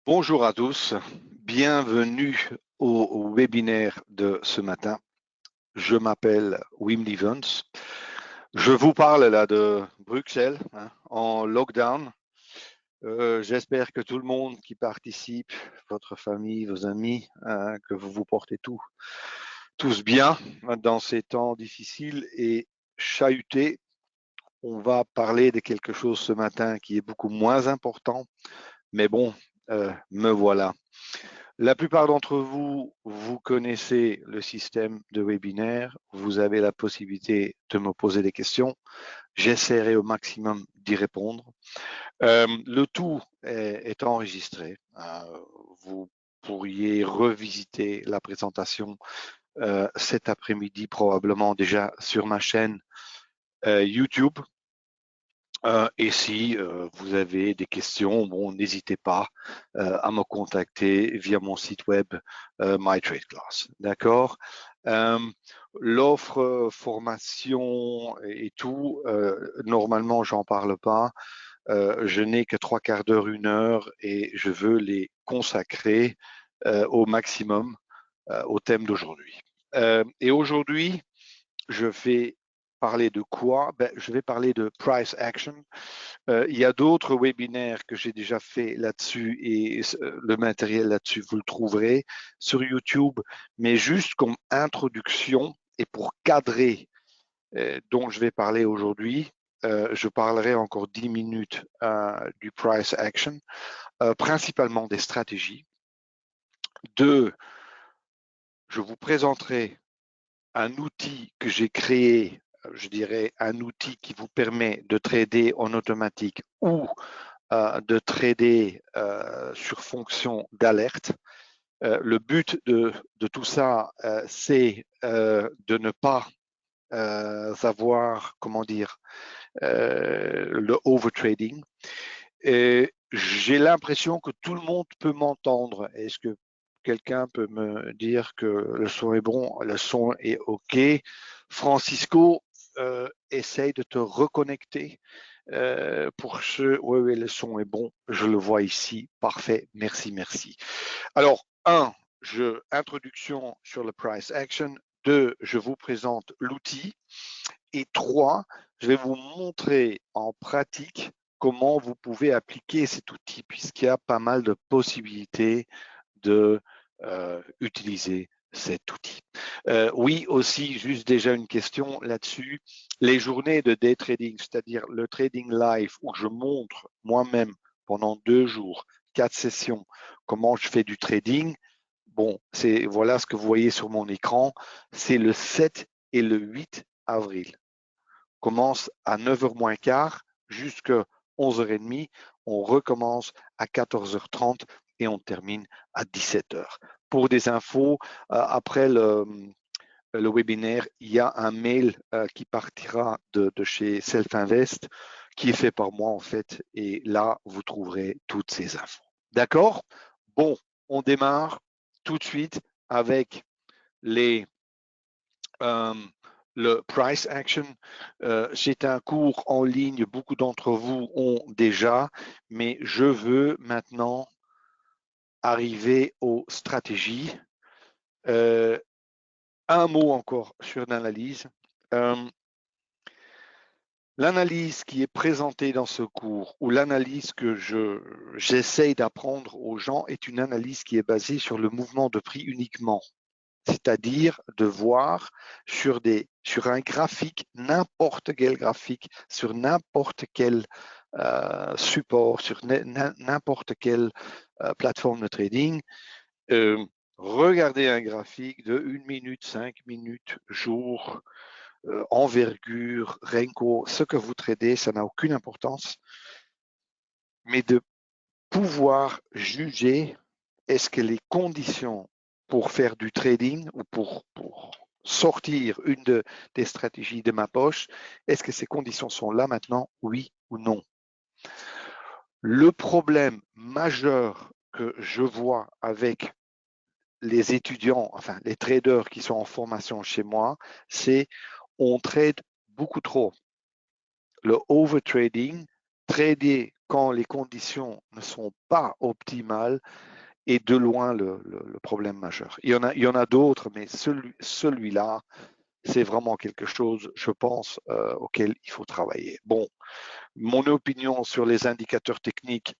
Bonjour à tous, bienvenue au webinaire de ce matin. Je m'appelle Wim Lievens. Je vous parle là de Bruxelles, en lockdown. J'espère que tout le monde qui participe, votre famille, vos amis, que vous vous portez tous bien dans ces temps difficiles et chahutés. On va parler de quelque chose ce matin qui est beaucoup moins important, mais bon, me voilà. La plupart d'entre vous, vous connaissez le système de webinaire. Vous avez la possibilité de me poser des questions. J'essaierai au maximum d'y répondre. Le tout est enregistré. Vous pourriez revisiter la présentation cet après-midi, probablement déjà sur ma chaîne YouTube. Et si vous avez des questions, bon, n'hésitez pas à me contacter via mon site web MyTradeClass. D'accord. L'offre formation et tout, normalement, j'en parle pas. Je n'ai que 3/4 d'heure, 1 heure, et je veux les consacrer au maximum au thème d'aujourd'hui. Et aujourd'hui, je vais parler de quoi? Je vais parler de price action. Il y a d'autres webinaires que j'ai déjà fait là-dessus et le matériel là-dessus, vous le trouverez sur YouTube, mais juste comme introduction et pour cadrer dont je vais parler aujourd'hui, je parlerai encore 10 minutes du price action, principalement des stratégies. Deux, je vous présenterai un outil que j'ai créé, je dirais un outil qui vous permet de trader en automatique ou de trader sur fonction d'alerte. Le but de tout ça, c'est de ne pas avoir, comment dire, le overtrading. Et j'ai l'impression que tout le monde peut m'entendre. Est-ce que quelqu'un peut me dire que le son est bon? Le son est OK. Francisco, essaye de te reconnecter. Pour ce, oui, le son est bon. Je le vois ici. Parfait. Merci. Alors, introduction sur le price action. 2, je vous présente l'outil. Et 3, je vais vous montrer en pratique comment vous pouvez appliquer cet outil, puisqu'il y a pas mal de possibilités de utiliser cet outil. Oui, aussi, juste déjà une question là-dessus. Les journées de day trading, c'est-à-dire le trading live, où je montre moi-même pendant 2 jours, 4 sessions, comment je fais du trading. Bon, voilà ce que vous voyez sur mon écran. C'est le 7 et le 8 avril. Commence à 9h moins quart jusqu'à 11h30. On recommence à 14h30 et on termine à 17h. Pour des infos, après le webinaire, il y a un mail qui partira de chez Self-Invest qui est fait par moi en fait. Et là, vous trouverez toutes ces infos. D'accord? Bon, on démarre tout de suite avec les le price action. C'est un cours en ligne, beaucoup d'entre vous ont déjà, mais je veux maintenant arriver aux stratégies. Un mot encore sur l'analyse. L'analyse qui est présentée dans ce cours, ou l'analyse que j'essaye d'apprendre aux gens, est une analyse qui est basée sur le mouvement de prix uniquement. C'est-à-dire de voir sur un graphique, n'importe quel graphique, sur n'importe quel support, sur n'importe quelle plateforme de trading, regarder un graphique de 1 minute, 5 minutes, jour, envergure, Renko, ce que vous tradez, ça n'a aucune importance, mais de pouvoir juger est-ce que les conditions pour faire du trading ou pour sortir des stratégies de ma poche, est-ce que ces conditions sont là maintenant, oui ou non? Le problème majeur que je vois avec les étudiants, enfin les traders qui sont en formation chez moi, c'est on trade beaucoup trop. Le overtrading trader quand les conditions ne sont pas optimales est de loin le problème majeur. Il y en a d'autres, mais celui-là, c'est vraiment quelque chose, je pense, auquel il faut travailler. Bon, mon opinion sur les indicateurs techniques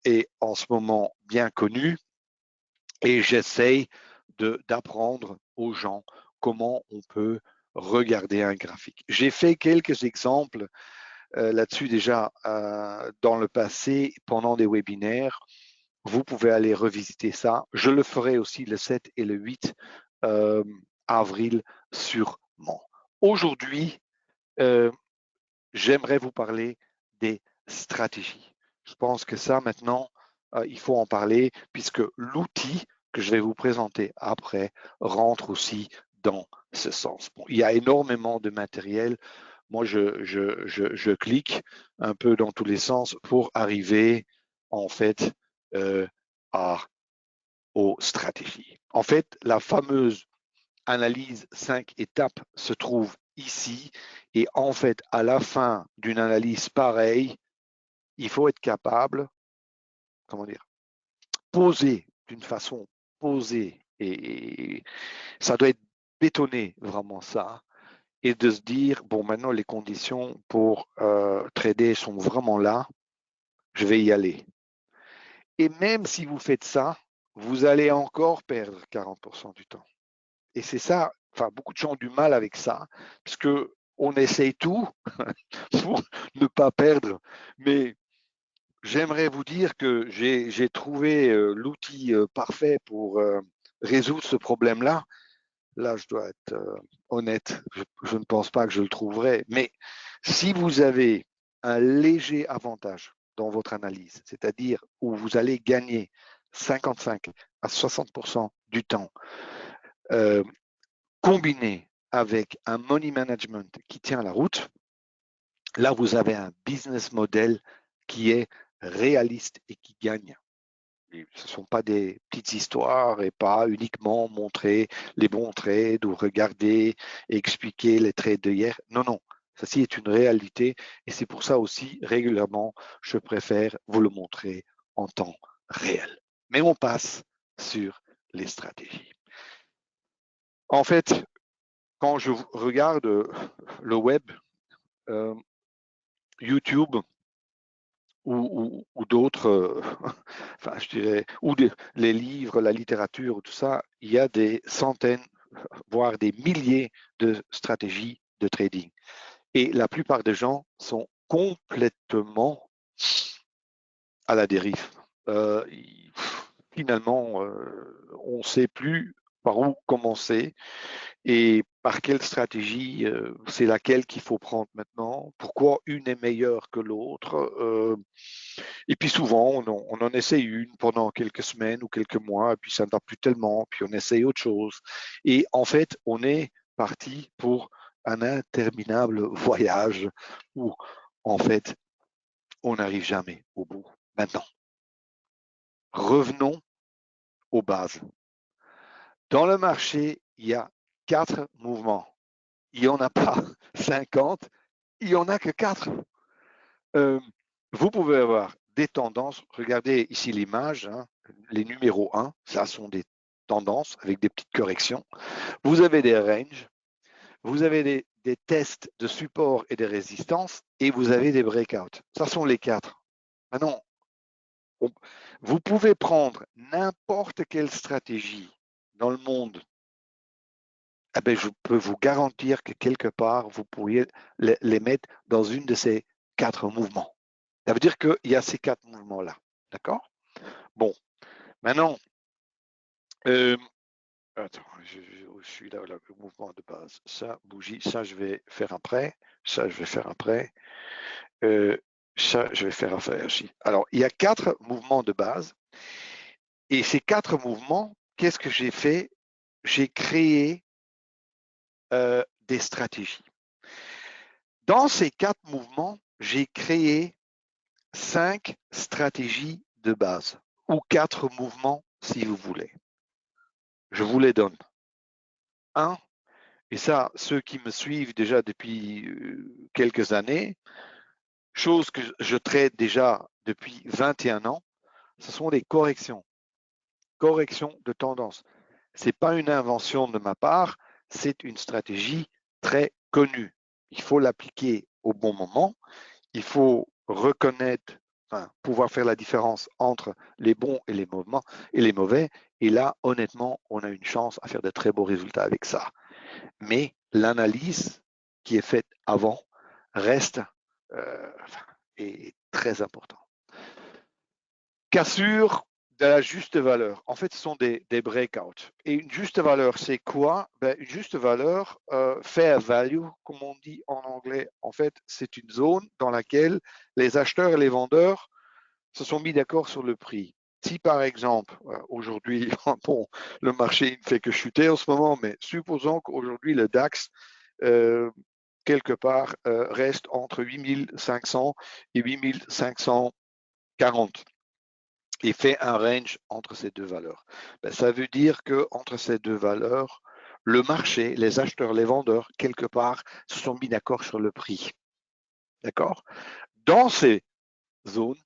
est en ce moment bien connue et j'essaye d'apprendre aux gens comment on peut regarder un graphique. J'ai fait quelques exemples là-dessus déjà dans le passé pendant des webinaires. Vous pouvez aller revisiter ça. Je le ferai aussi le 7 et le 8 avril sûrement. Aujourd'hui, j'aimerais vous parler des stratégies. Je pense que ça, maintenant, il faut en parler puisque l'outil que je vais vous présenter après rentre aussi dans ce sens. Bon, il y a énormément de matériel. Moi, je clique un peu dans tous les sens pour arriver, en fait, aux stratégies. En fait, la fameuse analyse 5 étapes se trouve ici. Et en fait, à la fin d'une analyse pareille, il faut être capable, comment dire, poser d'une façon posée. Et ça doit être bétonné, vraiment ça. Et de se dire, bon, maintenant, les conditions pour trader sont vraiment là. Je vais y aller. Et même si vous faites ça, vous allez encore perdre 40% du temps. Et c'est ça, enfin, beaucoup de gens ont du mal avec ça, parce que on essaye tout pour ne pas perdre. Mais j'aimerais vous dire que j'ai trouvé l'outil parfait pour résoudre ce problème-là. Là, je dois être honnête, je ne pense pas que je le trouverai. Mais si vous avez un léger avantage dans votre analyse, c'est-à-dire où vous allez gagner 55 à 60% du temps, combiné avec un money management qui tient la route, là, vous avez un business model qui est réaliste et qui gagne. Ce ne sont pas des petites histoires et pas uniquement montrer les bons trades ou regarder et expliquer les trades de hier. Non, non, ceci est une réalité et c'est pour ça aussi, régulièrement, je préfère vous le montrer en temps réel. Mais on passe sur les stratégies. En fait, quand je regarde le web, YouTube ou d'autres, enfin, je dirais, ou les livres, la littérature, tout ça, il y a des centaines, voire des milliers de stratégies de trading. Et la plupart des gens sont complètement à la dérive. Finalement, on ne sait plus par où commencer. Et par quelle stratégie, c'est laquelle qu'il faut prendre maintenant? Pourquoi une est meilleure que l'autre? Et puis souvent, on en essaye une pendant quelques semaines ou quelques mois, et puis ça ne va plus tellement, puis on essaye autre chose. Et en fait, on est parti pour un interminable voyage où, en fait, on n'arrive jamais au bout. Maintenant, revenons aux bases. Dans le marché, il y a 4 mouvements. Il n'y en a pas 50, il n'y en a que 4. Vous pouvez avoir des tendances. Regardez ici l'image, hein, les numéros 1, ça sont des tendances avec des petites corrections. Vous avez des ranges, vous avez des tests de support et des résistances, et vous avez des breakouts. Ça sont les 4. Maintenant, vous pouvez prendre n'importe quelle stratégie dans le monde. Eh bien, je peux vous garantir que quelque part, vous pourriez les mettre dans une de ces 4 mouvements. Ça veut dire qu'il y a ces 4 mouvements-là. D'accord? Bon, maintenant, attends, je suis là, le mouvement de base. Ça, bougie, ça, je vais faire après. Ça, je vais faire après. Ça, je vais faire après aussi. Alors, il y a 4 mouvements de base. Et ces 4 mouvements, qu'est-ce que j'ai fait? J'ai créé des stratégies. Dans ces 4 mouvements, j'ai créé 5 stratégies de base, ou 4 mouvements si vous voulez. Je vous les donne. 1, et ça, ceux qui me suivent déjà depuis quelques années, chose que je traite déjà depuis 21 ans, ce sont les corrections de tendance. Ce n'est pas une invention de ma part, c'est une stratégie très connue. Il faut l'appliquer au bon moment, il faut reconnaître, pouvoir faire la différence entre les bons et les mauvais. Et là, honnêtement, on a une chance à faire de très beaux résultats avec ça. Mais l'analyse qui est faite avant reste est très importante. Cassure de la juste valeur. En fait, ce sont des breakouts. Et une juste valeur, c'est quoi? Une juste valeur, fair value, comme on dit en anglais, en fait, c'est une zone dans laquelle les acheteurs et les vendeurs se sont mis d'accord sur le prix. Si par exemple, aujourd'hui, bon, le marché ne fait que chuter en ce moment, mais supposons qu'aujourd'hui le DAX, quelque part, reste entre 8500 et 8540 et fait un range entre ces deux valeurs. Ça veut dire qu'entre ces deux valeurs, le marché, les acheteurs, les vendeurs, quelque part, se sont mis d'accord sur le prix. D'accord? Dans ces zones,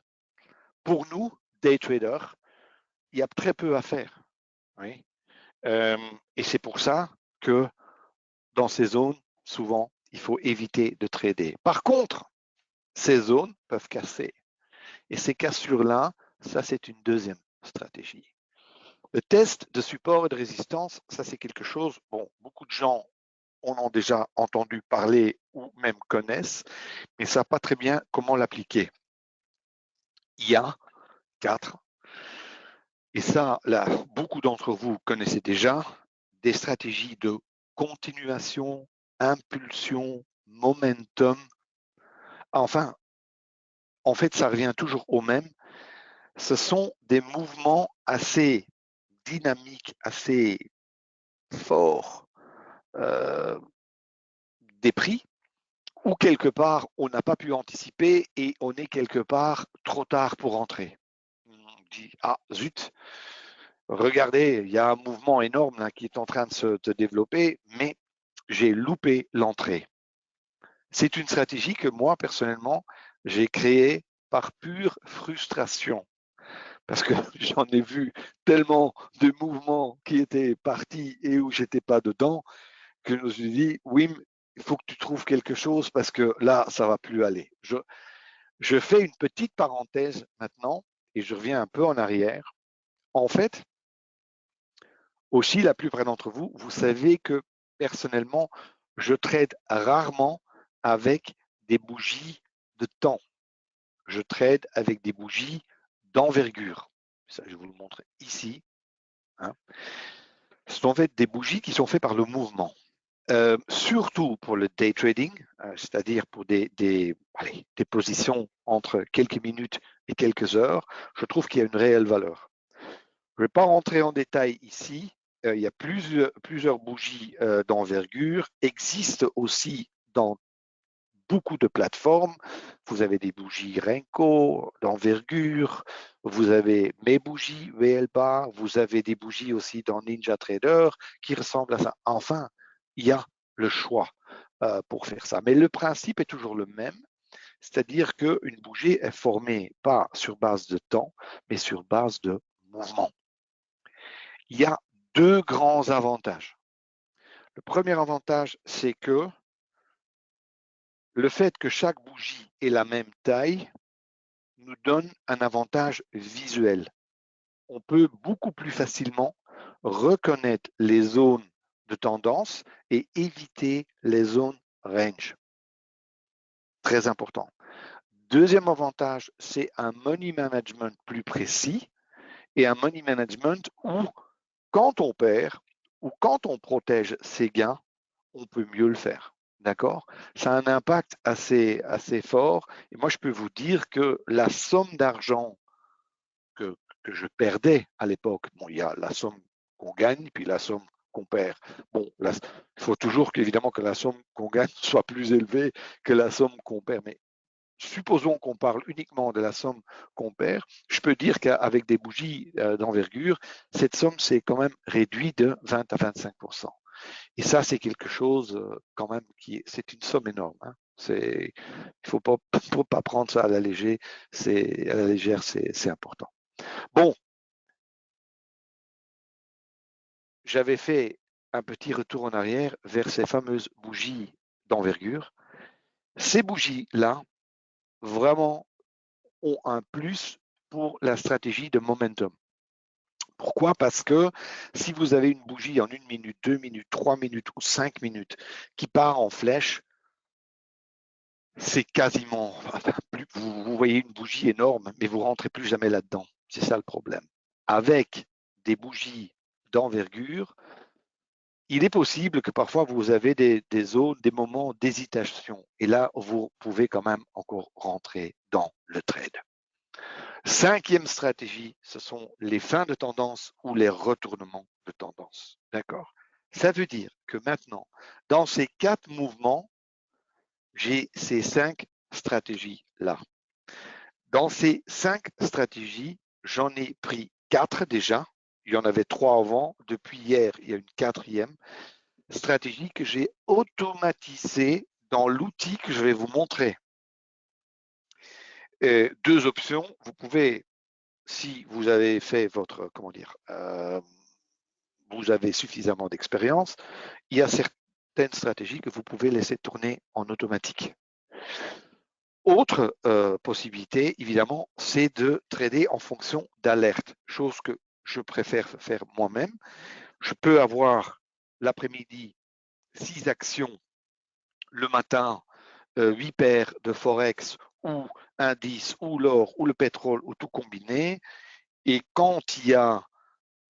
pour nous, day traders, il y a très peu à faire. Oui? Et c'est pour ça que dans ces zones, souvent, il faut éviter de trader. Par contre, ces zones peuvent casser. Et ces cassures-là, ça, c'est une deuxième stratégie. Le test de support et de résistance, ça, c'est quelque chose, bon, beaucoup de gens en ont déjà entendu parler ou même connaissent, mais ne savent pas très bien comment l'appliquer. Il y a 4. Et ça, là, beaucoup d'entre vous connaissez déjà des stratégies de continuation, impulsion, momentum. Enfin, en fait, ça revient toujours au même. Ce sont des mouvements assez dynamiques, assez forts des prix, où quelque part, on n'a pas pu anticiper et on est quelque part trop tard pour entrer. On dit, ah zut, regardez, il y a un mouvement énorme là, qui est en train de se développer, mais j'ai loupé l'entrée. C'est une stratégie que moi, personnellement, j'ai créée par pure frustration. Parce que j'en ai vu tellement de mouvements qui étaient partis et où j'étais pas dedans, que je me suis dit, Wim, il faut que tu trouves quelque chose parce que là, ça va plus aller. Je fais une petite parenthèse maintenant et je reviens un peu en arrière. En fait, aussi, la plupart d'entre vous, vous savez que personnellement, je trade rarement avec des bougies de temps. Je trade avec des bougies d'envergure. Ça, je vous le montre ici. Hein. Ce sont en fait des bougies qui sont faites par le mouvement. Surtout pour le day trading, c'est-à-dire pour des positions entre quelques minutes et quelques heures, je trouve qu'il y a une réelle valeur. Je ne vais pas rentrer en détail ici. Il y a plusieurs bougies d'envergure, existent aussi dans beaucoup de plateformes. Vous avez des bougies Renko d'envergure, vous avez mes bougies VLBAR, vous avez des bougies aussi dans Ninja Trader qui ressemblent à ça. Enfin, il y a le choix pour faire ça. Mais le principe est toujours le même, c'est-à-dire qu'une bougie est formée pas sur base de temps, mais sur base de mouvement. Il y a deux grands avantages. Le premier avantage, c'est que le fait que chaque bougie ait la même taille nous donne un avantage visuel. On peut beaucoup plus facilement reconnaître les zones de tendance et éviter les zones range. Très important. Deuxième avantage, c'est un money management plus précis et un money management où, quand on perd ou quand on protège ses gains, on peut mieux le faire. D'accord? Ça a un impact assez fort. Et moi, je peux vous dire que la somme d'argent que je perdais à l'époque, bon, il y a la somme qu'on gagne, puis la somme qu'on perd. Bon, il faut toujours qu'évidemment que la somme qu'on gagne soit plus élevée que la somme qu'on perd. Mais supposons qu'on parle uniquement de la somme qu'on perd, je peux dire qu'avec des bougies d'envergure, cette somme s'est quand même réduite de 20 à 25%. Et ça, c'est quelque chose quand même c'est une somme énorme. Hein. Il faut pas prendre ça à la légère. C'est important. Bon, j'avais fait un petit retour en arrière vers ces fameuses bougies d'envergure. Ces bougies-là, vraiment, ont un plus pour la stratégie de momentum. Pourquoi? Parce que si vous avez une bougie en 1 minute, 2 minutes, 3 minutes ou 5 minutes qui part en flèche, c'est quasiment, vous voyez une bougie énorme, mais vous ne rentrez plus jamais là-dedans. C'est ça le problème. Avec des bougies d'envergure, il est possible que parfois vous avez des zones, des moments d'hésitation. Et là, vous pouvez quand même encore rentrer dans le trade. 5e stratégie, ce sont les fins de tendance ou les retournements de tendance. D'accord? Ça veut dire que maintenant, dans ces 4 mouvements, j'ai ces 5 stratégies-là. Dans ces 5 stratégies, j'en ai pris 4 déjà. Il y en avait 3 avant. Depuis hier, il y a une 4e stratégie que j'ai automatisée dans l'outil que je vais vous montrer. 2 options. Vous pouvez, si vous avez fait votre, vous avez suffisamment d'expérience, il y a certaines stratégies que vous pouvez laisser tourner en automatique. Autre possibilité, évidemment, c'est de trader en fonction d'alertes, chose que je préfère faire moi-même. Je peux avoir l'après-midi 6 actions, le matin 8 paires de Forex ou indices ou l'or ou le pétrole ou tout combiné. Et quand il y a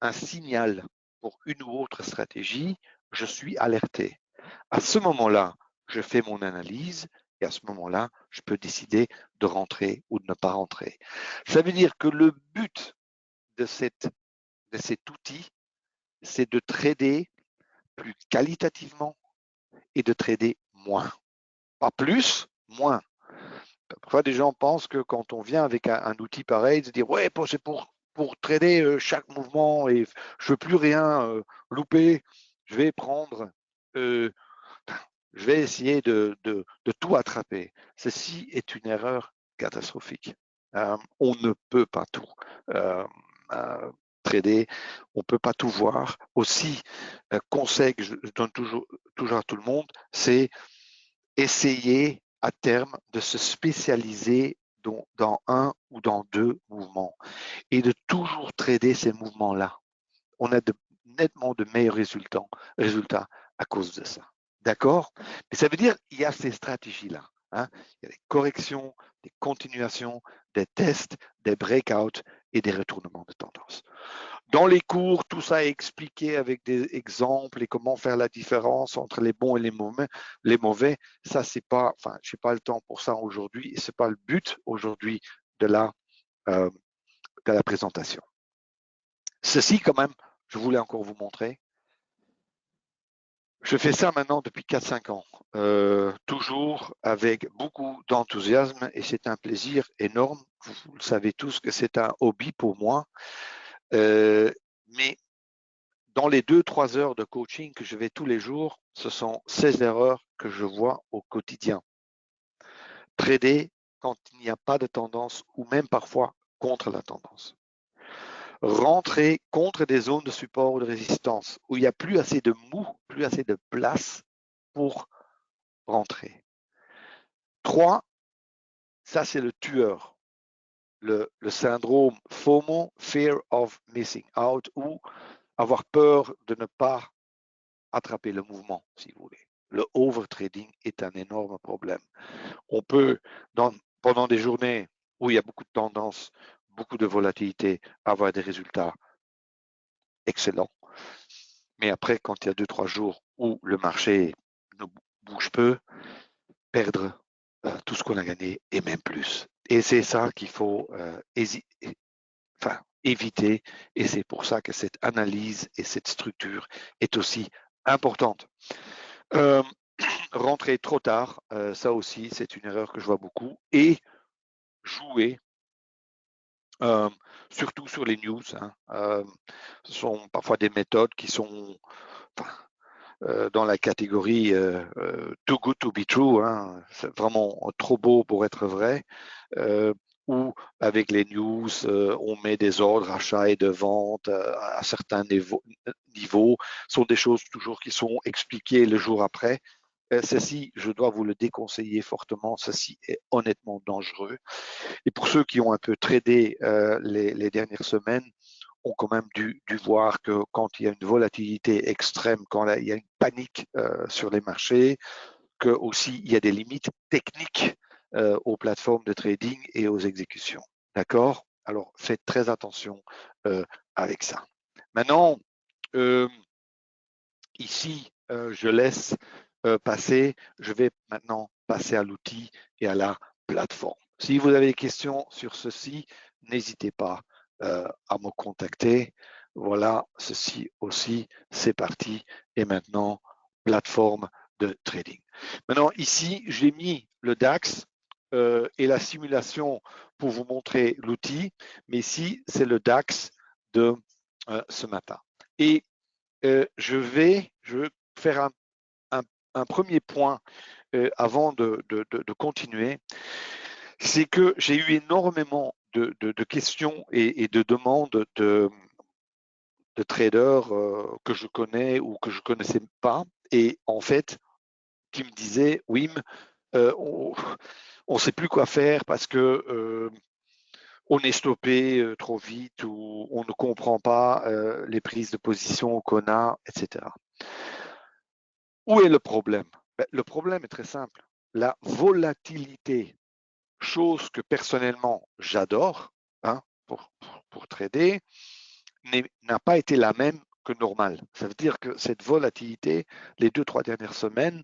un signal pour une ou autre stratégie, je suis alerté. À ce moment-là, je fais mon analyse et à ce moment-là, je peux décider de rentrer ou de ne pas rentrer. Ça veut dire que le but de cet outil, c'est de trader plus qualitativement et de trader moins. Pas plus, moins. Parfois, des gens pensent que quand on vient avec un outil pareil, de dire ouais, c'est pour trader chaque mouvement et je veux plus rien louper, je vais prendre, je vais essayer de tout attraper. Ceci est une erreur catastrophique. On ne peut pas tout trader, on ne peut pas tout voir. Aussi, conseil que je donne toujours à tout le monde, c'est essayer à terme de se spécialiser dans un ou dans 2 mouvements et de toujours trader ces mouvements-là. On a nettement de meilleurs résultats à cause de ça. D'accord? Mais ça veut dire qu'il y a ces stratégies-là. Hein? Il y a des corrections, des continuations, des tests, des breakouts et des retournements de tendance. Dans les cours, tout ça est expliqué avec des exemples et comment faire la différence entre les bons et les mauvais. Ça, c'est pas, enfin, j'ai pas le temps pour ça aujourd'hui et c'est pas le but aujourd'hui de la présentation. Ceci, quand même, je voulais encore vous montrer. Je fais ça maintenant depuis 4-5 ans, toujours avec beaucoup d'enthousiasme et c'est un plaisir énorme. Vous le savez tous que c'est un hobby pour moi. Mais dans les 2-3 heures de coaching que je vais tous les jours, ce sont ces erreurs que je vois au quotidien. Trader quand il n'y a pas de tendance ou même parfois contre la tendance. Rentrer contre des zones de support ou de résistance où il n'y a plus assez de mou, plus assez de place pour rentrer. 3, ça c'est le tueur. Le syndrome FOMO, Fear of Missing Out, ou avoir peur de ne pas attraper le mouvement, si vous voulez. Le overtrading est un énorme problème. On peut, pendant des journées où il y a beaucoup de tendances, beaucoup de volatilité, avoir des résultats excellents. Mais après, quand il y a 2-3 jours où le marché ne bouge peu, perdre tout ce qu'on a gagné et même plus. Et c'est ça qu'il faut éviter. Et c'est pour ça que cette analyse et cette structure est aussi importante. Rentrer trop tard, ça aussi, c'est une erreur que je vois beaucoup. Et jouer, surtout sur les news. Ce sont parfois des méthodes qui sont dans la catégorie too good to be true, hein, c'est vraiment trop beau pour être vrai, où avec les news, on met des ordres d'achat et de vente à certains niveaux, sont des choses toujours qui sont expliquées le jour après. Ceci, je dois vous le déconseiller fortement, ceci est honnêtement dangereux. Et pour ceux qui ont un peu tradé les dernières semaines, ont quand même dû voir que quand il y a une volatilité extrême, quand il y a une panique sur les marchés, que aussi il y a des limites techniques aux plateformes de trading et aux exécutions. D'accord? Alors faites très attention avec ça. Maintenant, ici, je laisse passer. Je vais maintenant passer à l'outil et à la plateforme. Si vous avez des questions sur ceci, n'hésitez pas à me contacter. Voilà, ceci aussi, c'est parti. Et maintenant, plateforme de trading. Maintenant, ici, j'ai mis le DAX et la simulation pour vous montrer l'outil. Mais ici, c'est le DAX de ce matin. Et je vais faire un premier point avant de continuer. C'est que j'ai eu énormément de questions et de demandes de traders que je connais ou que je ne connaissais pas. Et en fait, qui me disaient, Wim, on ne sait plus quoi faire parce que on est stoppé trop vite ou on ne comprend pas les prises de position qu'on a, etc. Où est le problème? Le problème est très simple. La volatilité, chose que personnellement j'adore hein, pour trader, n'a pas été la même que normale. Ça veut dire que cette volatilité, les 2-3 dernières semaines,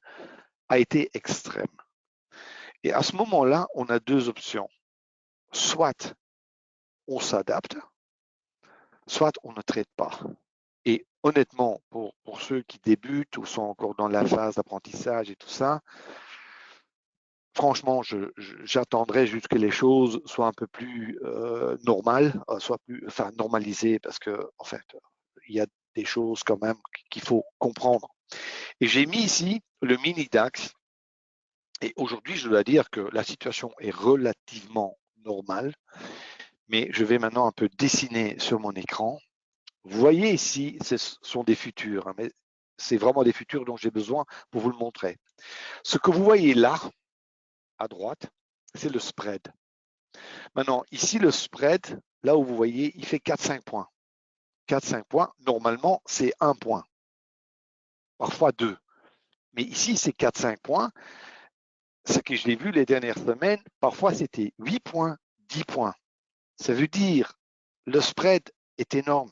a été extrême. Et à ce moment-là, on a deux options. Soit on s'adapte, soit on ne trade pas. Et honnêtement, pour ceux qui débutent ou sont encore dans la phase d'apprentissage et tout ça, franchement, j'attendrai juste que les choses soient un peu plus normales, soient plus, enfin normalisées, parce que en fait, il y a des choses quand même qu'il faut comprendre. Et j'ai mis ici le mini DAX. Et aujourd'hui, je dois dire que la situation est relativement normale, mais je vais maintenant un peu dessiner sur mon écran. Vous voyez ici, ce sont des futurs, hein, mais c'est vraiment des futurs dont j'ai besoin pour vous le montrer. Ce que vous voyez là, à droite, c'est le spread. Maintenant, ici, le spread, là où vous voyez, il fait 4-5 points. 4-5 points, normalement, c'est 1 point. Parfois 2. Mais ici, c'est 4-5 points. Ce que je l'ai vu les dernières semaines, parfois, c'était 8 points, 10 points. Ça veut dire, le spread est énorme.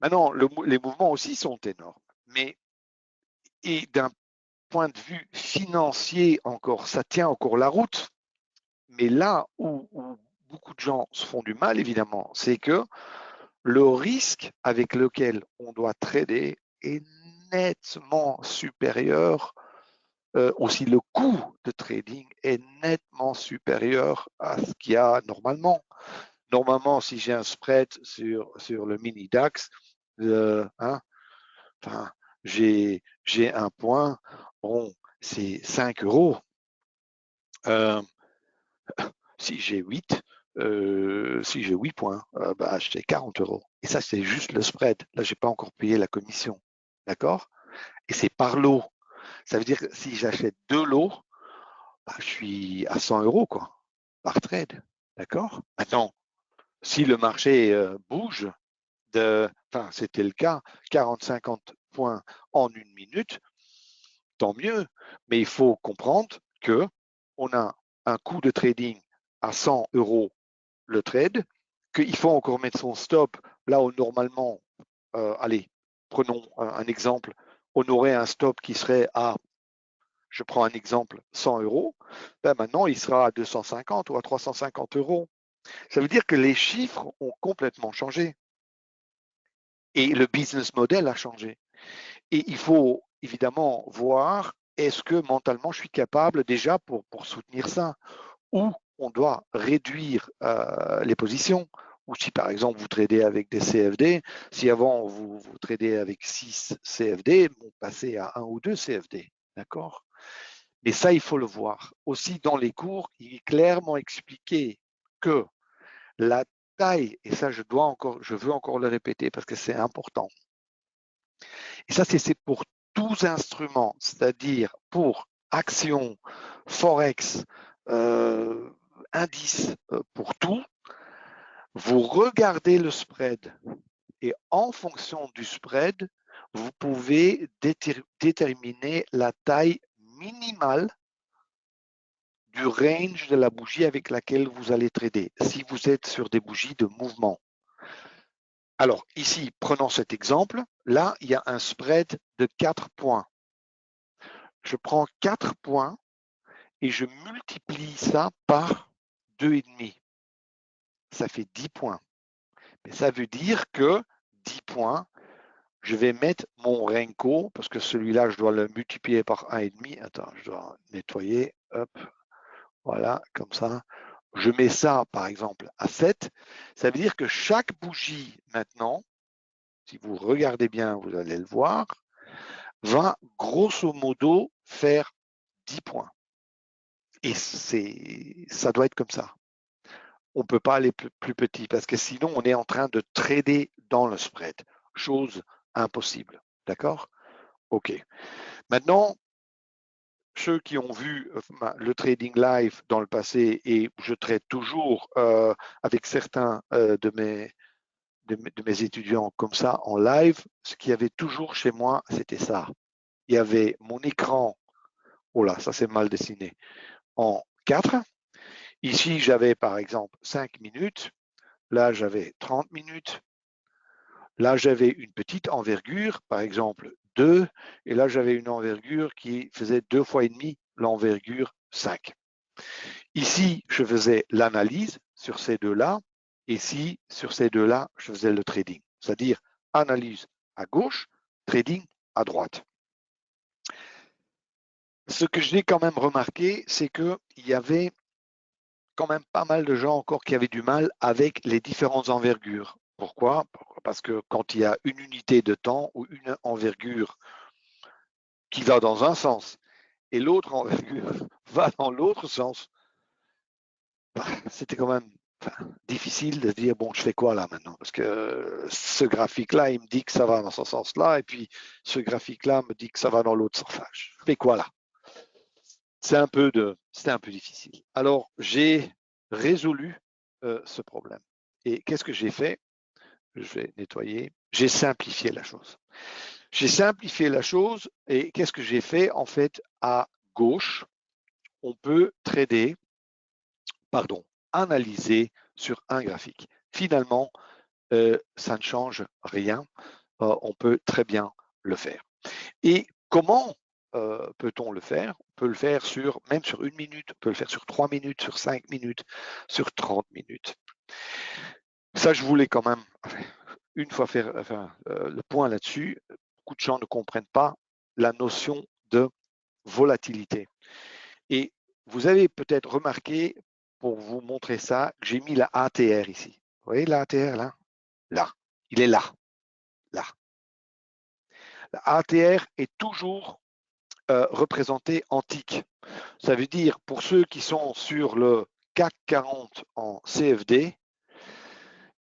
Maintenant, les mouvements aussi sont énormes. Mais, et d'un point de vue financier encore, ça tient encore la route. Mais là où beaucoup de gens se font du mal, évidemment, c'est que le risque avec lequel on doit trader est nettement supérieur, aussi le coût de trading est nettement supérieur à ce qu'il y a normalement. Normalement, si j'ai un spread sur le mini DAX, j'ai un point, bon, c'est 5 euros. Si j'ai 8, si j'ai 8 points, bah, j'ai 40 euros. Et ça, c'est juste le spread. Là, je n'ai pas encore payé la commission. D'accord? Et c'est par lot. Ça veut dire que si j'achète 2 lots, bah, je suis à 100 euros quoi, par trade. D'accord? Maintenant, si le marché bouge, enfin, c'était le cas, 40-50 points en une minute, tant mieux. Mais il faut comprendre qu'on a un coût de trading à 100 euros le trade, qu'il faut encore mettre son stop là où normalement, allez, prenons un exemple, on aurait un stop qui serait à, je prends un exemple, 100 euros, ben maintenant il sera à 250 ou à 350 euros. Ça veut dire que les chiffres ont complètement changé et le business model a changé. Et il faut évidemment voir, est-ce que mentalement je suis capable déjà pour soutenir ça, ou on doit réduire les positions, Ou si par exemple vous tradez avec des CFD, si avant vous tradez avec 6 CFD, vous passez à 1 ou 2 CFD, d'accord? Mais ça, il faut le voir. Aussi dans les cours, il est clairement expliqué que la taille, et ça je veux encore le répéter parce que c'est important. Et ça, c'est pour tous instruments, c'est-à-dire pour actions, forex, indices, pour tout. Vous regardez le spread et en fonction du spread, vous pouvez déterminer la taille minimale du range de la bougie avec laquelle vous allez trader, si vous êtes sur des bougies de mouvement. Alors ici, prenons cet exemple. Là, il y a un spread de 4 points. Je prends 4 points et je multiplie ça par 2,5. Ça fait 10 points. Mais ça veut dire que 10 points, je vais mettre mon Renko, parce que celui-là, je dois le multiplier par 1,5. Attends, je dois nettoyer. Hop, voilà, comme ça. Je mets ça, par exemple, à 7. Ça veut dire que chaque bougie, maintenant, si vous regardez bien, vous allez le voir, va grosso modo faire 10 points. Et ça doit être comme ça. On ne peut pas aller plus petit parce que sinon, on est en train de trader dans le spread. Chose impossible. D'accord? OK. Maintenant, ceux qui ont vu le trading live dans le passé, et je trade toujours avec certains de mes étudiants comme ça en live, ce qu'il y avait toujours chez moi, c'était ça. Il y avait mon écran, oh là, ça c'est mal dessiné, en 4. Ici, j'avais par exemple 5 minutes. Là, j'avais 30 minutes. Là, j'avais une petite envergure, par exemple 2. Et là, j'avais une envergure qui faisait 2 fois et demi l'envergure 5. Ici, je faisais l'analyse sur ces deux-là. Ici, sur ces deux-là, je faisais le trading. C'est-à-dire analyse à gauche, trading à droite. Ce que j'ai quand même remarqué, c'est qu'il y avait quand même pas mal de gens encore qui avaient du mal avec les différentes envergures. Pourquoi? Parce que quand il y a une unité de temps ou une envergure qui va dans un sens et l'autre envergure va dans l'autre sens, c'était quand même difficile de dire, bon, je fais quoi là maintenant? Parce que ce graphique-là, il me dit que ça va dans ce sens-là, et puis ce graphique-là me dit que ça va dans l'autre sens. Enfin, je fais quoi là? C'était un peu difficile. Alors, j'ai résolu ce problème. Et qu'est-ce que j'ai fait? Je vais nettoyer. J'ai simplifié la chose. J'ai simplifié la chose et qu'est-ce que j'ai fait? En fait, à gauche, on peut trader, analyser sur un graphique. Finalement, ça ne change rien. On peut très bien le faire. Et comment peut-on le faire? On peut le faire même sur 1 minute, on peut le faire sur 3 minutes, sur 5 minutes, sur 30 minutes. Ça, je voulais quand même, une fois faire le point là-dessus. Beaucoup de gens ne comprennent pas la notion de volatilité. Et vous avez peut-être remarqué, pour vous montrer ça, que j'ai mis la ATR ici. Vous voyez la ATR là? Là. Il est là. Là. La ATR est toujours représentée en tick. Ça veut dire, pour ceux qui sont sur le CAC 40 en CFD,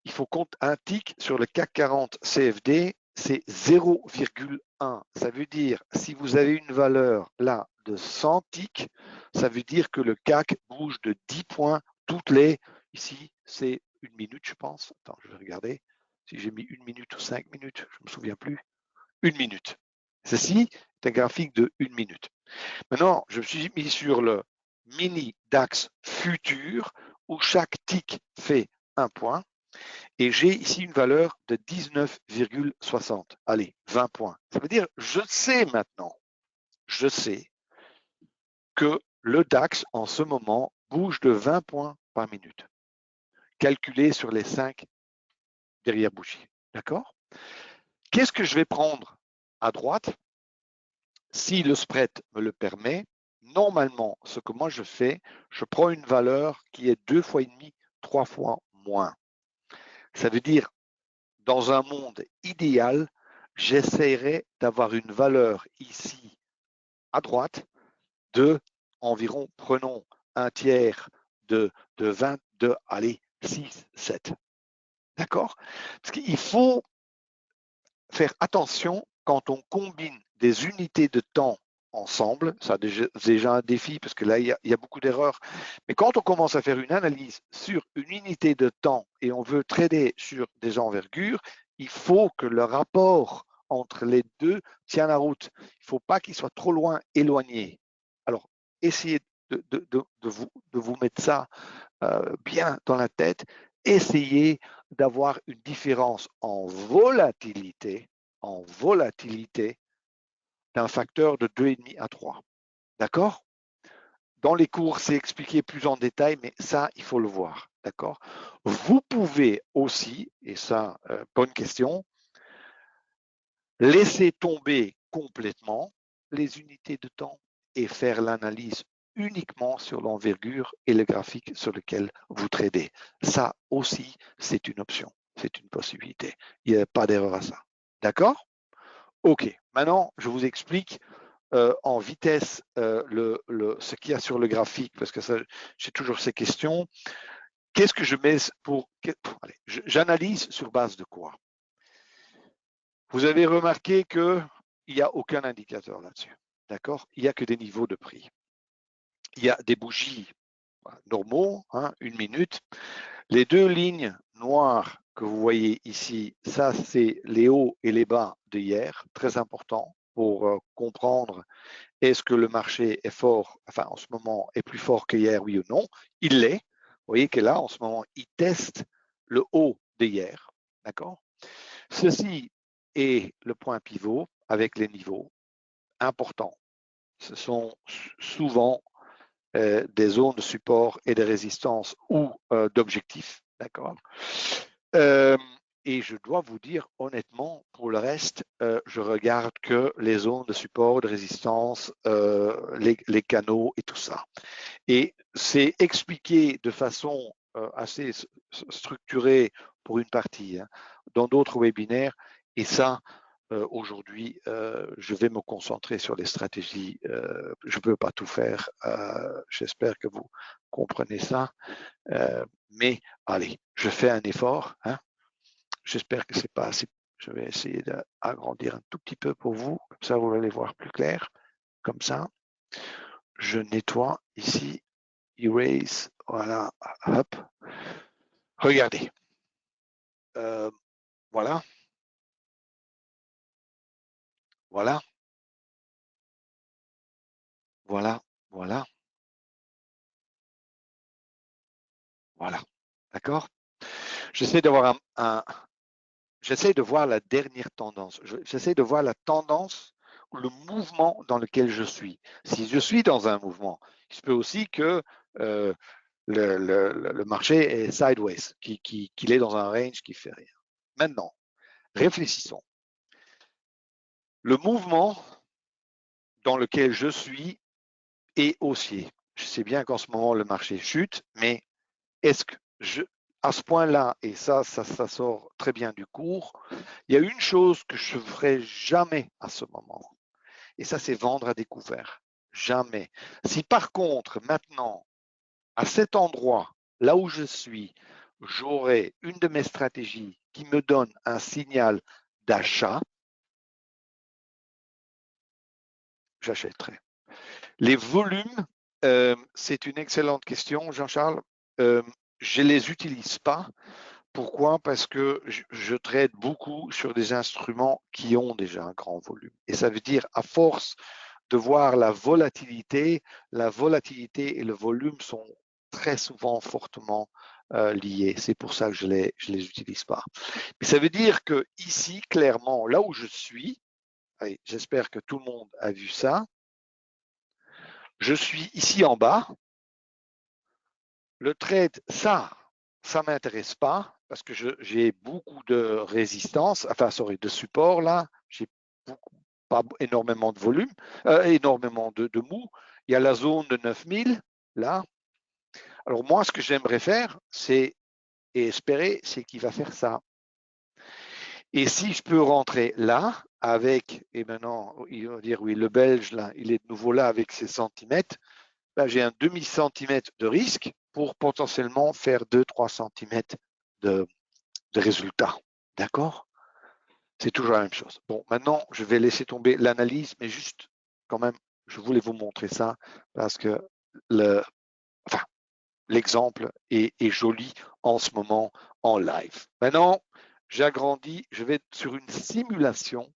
il faut compter un tick sur le CAC 40 CFD, c'est 0,1. Ça veut dire, si vous avez une valeur là de 100 ticks, ça veut dire que le CAC bouge de 10 points toutes les, ici c'est 1 minute je pense, attends je vais regarder, si j'ai mis 1 minute ou 5 minutes, je ne me souviens plus, 1 minute. Ceci est un graphique de 1 minute. Maintenant, je me suis mis sur le mini DAX futur où chaque tick fait 1 point. Et j'ai ici une valeur de 19,60. Allez, 20 points. Ça veut dire, je sais que le DAX en ce moment bouge de 20 points par minute, calculé sur les 5 derrière bougies. D'accord? Qu'est-ce que je vais prendre à droite? Si le spread me le permet, normalement, ce que moi je fais, je prends une valeur qui est 2 fois et demi, 3 fois moins. Ça veut dire, dans un monde idéal, j'essaierai d'avoir une valeur ici à droite de environ, prenons un tiers de 20, de, allez, 6, 7. D'accord? Parce qu'il faut faire attention quand on combine des unités de temps ensemble, ça c'est déjà un défi parce que là, il y a beaucoup d'erreurs, mais quand on commence à faire une analyse sur une unité de temps et on veut trader sur des envergures, il faut que le rapport entre les deux tienne la route. Il ne faut pas qu'il soit trop loin, éloigné. Alors, essayez de vous mettre ça bien dans la tête. Essayez d'avoir une différence en volatilité d'un facteur de 2,5 à 3. D'accord? Dans les cours, c'est expliqué plus en détail, mais ça, il faut le voir. D'accord? Vous pouvez aussi, et ça, bonne question, laisser tomber complètement les unités de temps et faire l'analyse uniquement sur l'envergure et le graphique sur lequel vous tradez. Ça aussi, c'est une option, c'est une possibilité. Il n'y a pas d'erreur à ça. D'accord? OK. Maintenant, je vous explique en vitesse ce qu'il y a sur le graphique, parce que j'ai toujours ces questions. Qu'est-ce que je mets pour... Allez, j'analyse sur base de quoi? Vous avez remarqué qu'il n'y a aucun indicateur là-dessus. D'accord? Il n'y a que des niveaux de prix. Il y a des bougies normaux, hein, 1 minute. Les deux lignes noires que vous voyez ici, ça c'est les hauts et les bas de hier, très important pour comprendre est-ce que le marché est fort, enfin en ce moment est plus fort qu'hier, oui ou non. Il l'est. Vous voyez que là, en ce moment, il teste le haut d'hier. D'accord? Ceci est le point pivot avec les niveaux importants. Ce sont souvent des zones de support et de résistance ou d'objectifs. D'accord? Et je dois vous dire honnêtement, pour le reste, je regarde que les zones de support, de résistance, les canaux et tout ça. Et c'est expliqué de façon assez structurée pour une partie, hein, dans d'autres webinaires. Et ça, aujourd'hui, je vais me concentrer sur les stratégies. Je ne peux pas tout faire. J'espère que vous comprenez ça. Mais allez, je fais un effort. Hein. J'espère que c'est pas assez. Je vais essayer d'agrandir un tout petit peu pour vous. Comme ça, vous allez voir plus clair. Comme ça, je nettoie ici. Erase. Voilà. Hop. Regardez. Voilà. Voilà. Voilà. Voilà. Voilà. D'accord? J'essaie d'avoir j'essaie de voir la dernière tendance. J'essaie de voir la tendance ou le mouvement dans lequel je suis. Si je suis dans un mouvement, il se peut aussi que le marché est sideways, qu'il est dans un range qui fait rien. Maintenant, réfléchissons. Le mouvement dans lequel je suis est haussier. Je sais bien qu'en ce moment, le marché chute, mais est-ce que à ce point-là, et ça sort très bien du cours, il y a une chose que je ne ferai jamais à ce moment, et ça, c'est vendre à découvert. Jamais. Si par contre, maintenant, à cet endroit, là où je suis, j'aurai une de mes stratégies qui me donne un signal d'achat, j'achèterai. Les volumes, c'est une excellente question, Jean-Charles. Je ne les utilise pas. Pourquoi? Parce que je trade beaucoup sur des instruments qui ont déjà un grand volume. Et ça veut dire, à force de voir la volatilité et le volume sont très souvent fortement liés. C'est pour ça que je les utilise pas. Mais ça veut dire que ici, clairement, là où je suis, j'espère que tout le monde a vu ça, je suis ici en bas. Le trade, ça m'intéresse pas parce que j'ai beaucoup de résistance, de support là. J'ai pas énormément de volume, énormément de mou. Il y a la zone de 9000 là. Alors moi, ce que j'aimerais faire, c'est et espérer, c'est qu'il va faire ça. Et si je peux rentrer là, avec, et maintenant, il va dire, oui, le Belge, là, il est de nouveau là avec ses centimètres, ben, j'ai un demi-centimètre de risque pour potentiellement faire 2-3 centimètres de résultat. D'accord? C'est toujours la même chose. Bon, maintenant, je vais laisser tomber l'analyse, mais juste, quand même, je voulais vous montrer ça parce que l'exemple est joli en ce moment en live. Maintenant, j'agrandis, je vais sur une simulation.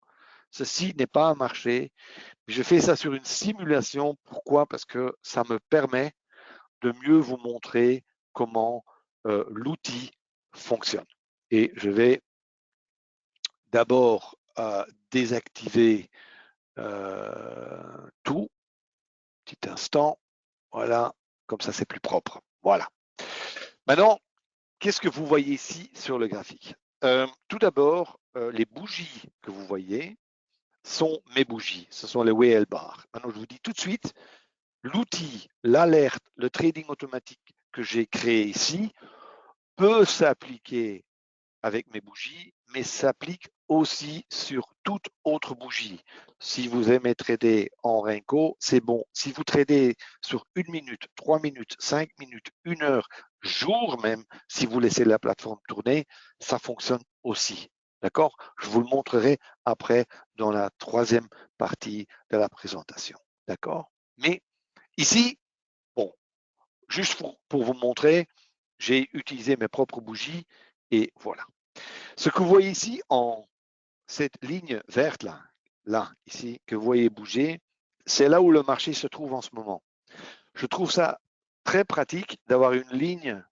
Ceci n'est pas un marché. Je fais ça sur une simulation. Pourquoi? Parce que ça me permet de mieux vous montrer comment l'outil fonctionne. Et je vais d'abord désactiver tout. Petit instant. Voilà. Comme ça, c'est plus propre. Voilà. Maintenant, qu'est-ce que vous voyez ici sur le graphique? Tout d'abord, les bougies que vous voyez sont mes bougies. Ce sont les WL bars. Maintenant, je vous dis tout de suite, l'outil, l'alerte, le trading automatique que j'ai créé ici peut s'appliquer avec mes bougies, mais s'applique aussi sur toute autre bougie. Si vous aimez trader en Renko, c'est bon. Si vous tradez sur 1 minute, 3 minutes, 5 minutes, 1 heure, jour même, si vous laissez la plateforme tourner, ça fonctionne aussi. D'accord? Je vous le montrerai après dans la troisième partie de la présentation. D'accord? Mais ici, bon, juste pour vous montrer, j'ai utilisé mes propres bougies et voilà. Ce que vous voyez ici en cette ligne verte là, ici, que vous voyez bouger, c'est là où le marché se trouve en ce moment. Je trouve ça très pratique d'avoir une ligne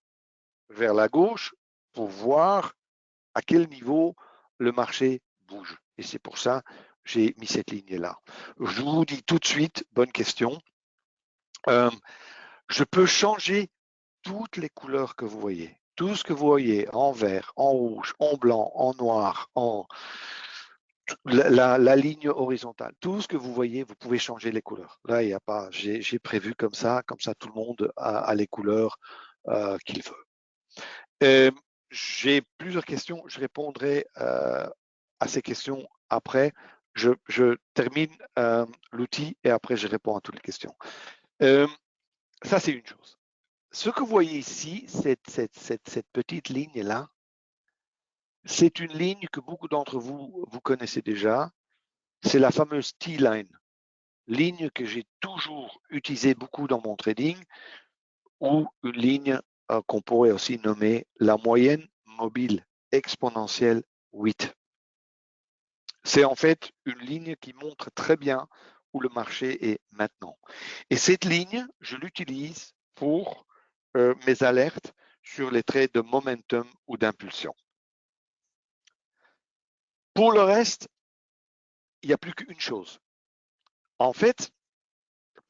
vers la gauche pour voir à quel niveau le marché bouge. Et c'est pour ça que j'ai mis cette ligne-là. Je vous dis tout de suite, bonne question. Je peux changer toutes les couleurs que vous voyez. Tout ce que vous voyez en vert, en rouge, en blanc, en noir, en la ligne horizontale, tout ce que vous voyez, vous pouvez changer les couleurs. Là, il n'y a pas, j'ai prévu comme ça tout le monde a les couleurs qu'il veut. J'ai plusieurs questions, je répondrai à ces questions après. Je termine l'outil et après je réponds à toutes les questions. Ça, c'est une chose. Ce que vous voyez ici, cette petite ligne-là, c'est une ligne que beaucoup d'entre vous, vous connaissez déjà. C'est la fameuse T-line, ligne que j'ai toujours utilisée beaucoup dans mon trading, ou une ligne qu'on pourrait aussi nommer la moyenne mobile exponentielle 8. C'est en fait une ligne qui montre très bien où le marché est maintenant. Et cette ligne, je l'utilise pour mes alertes sur les trades de momentum ou d'impulsion. Pour le reste, il n'y a plus qu'une chose. En fait,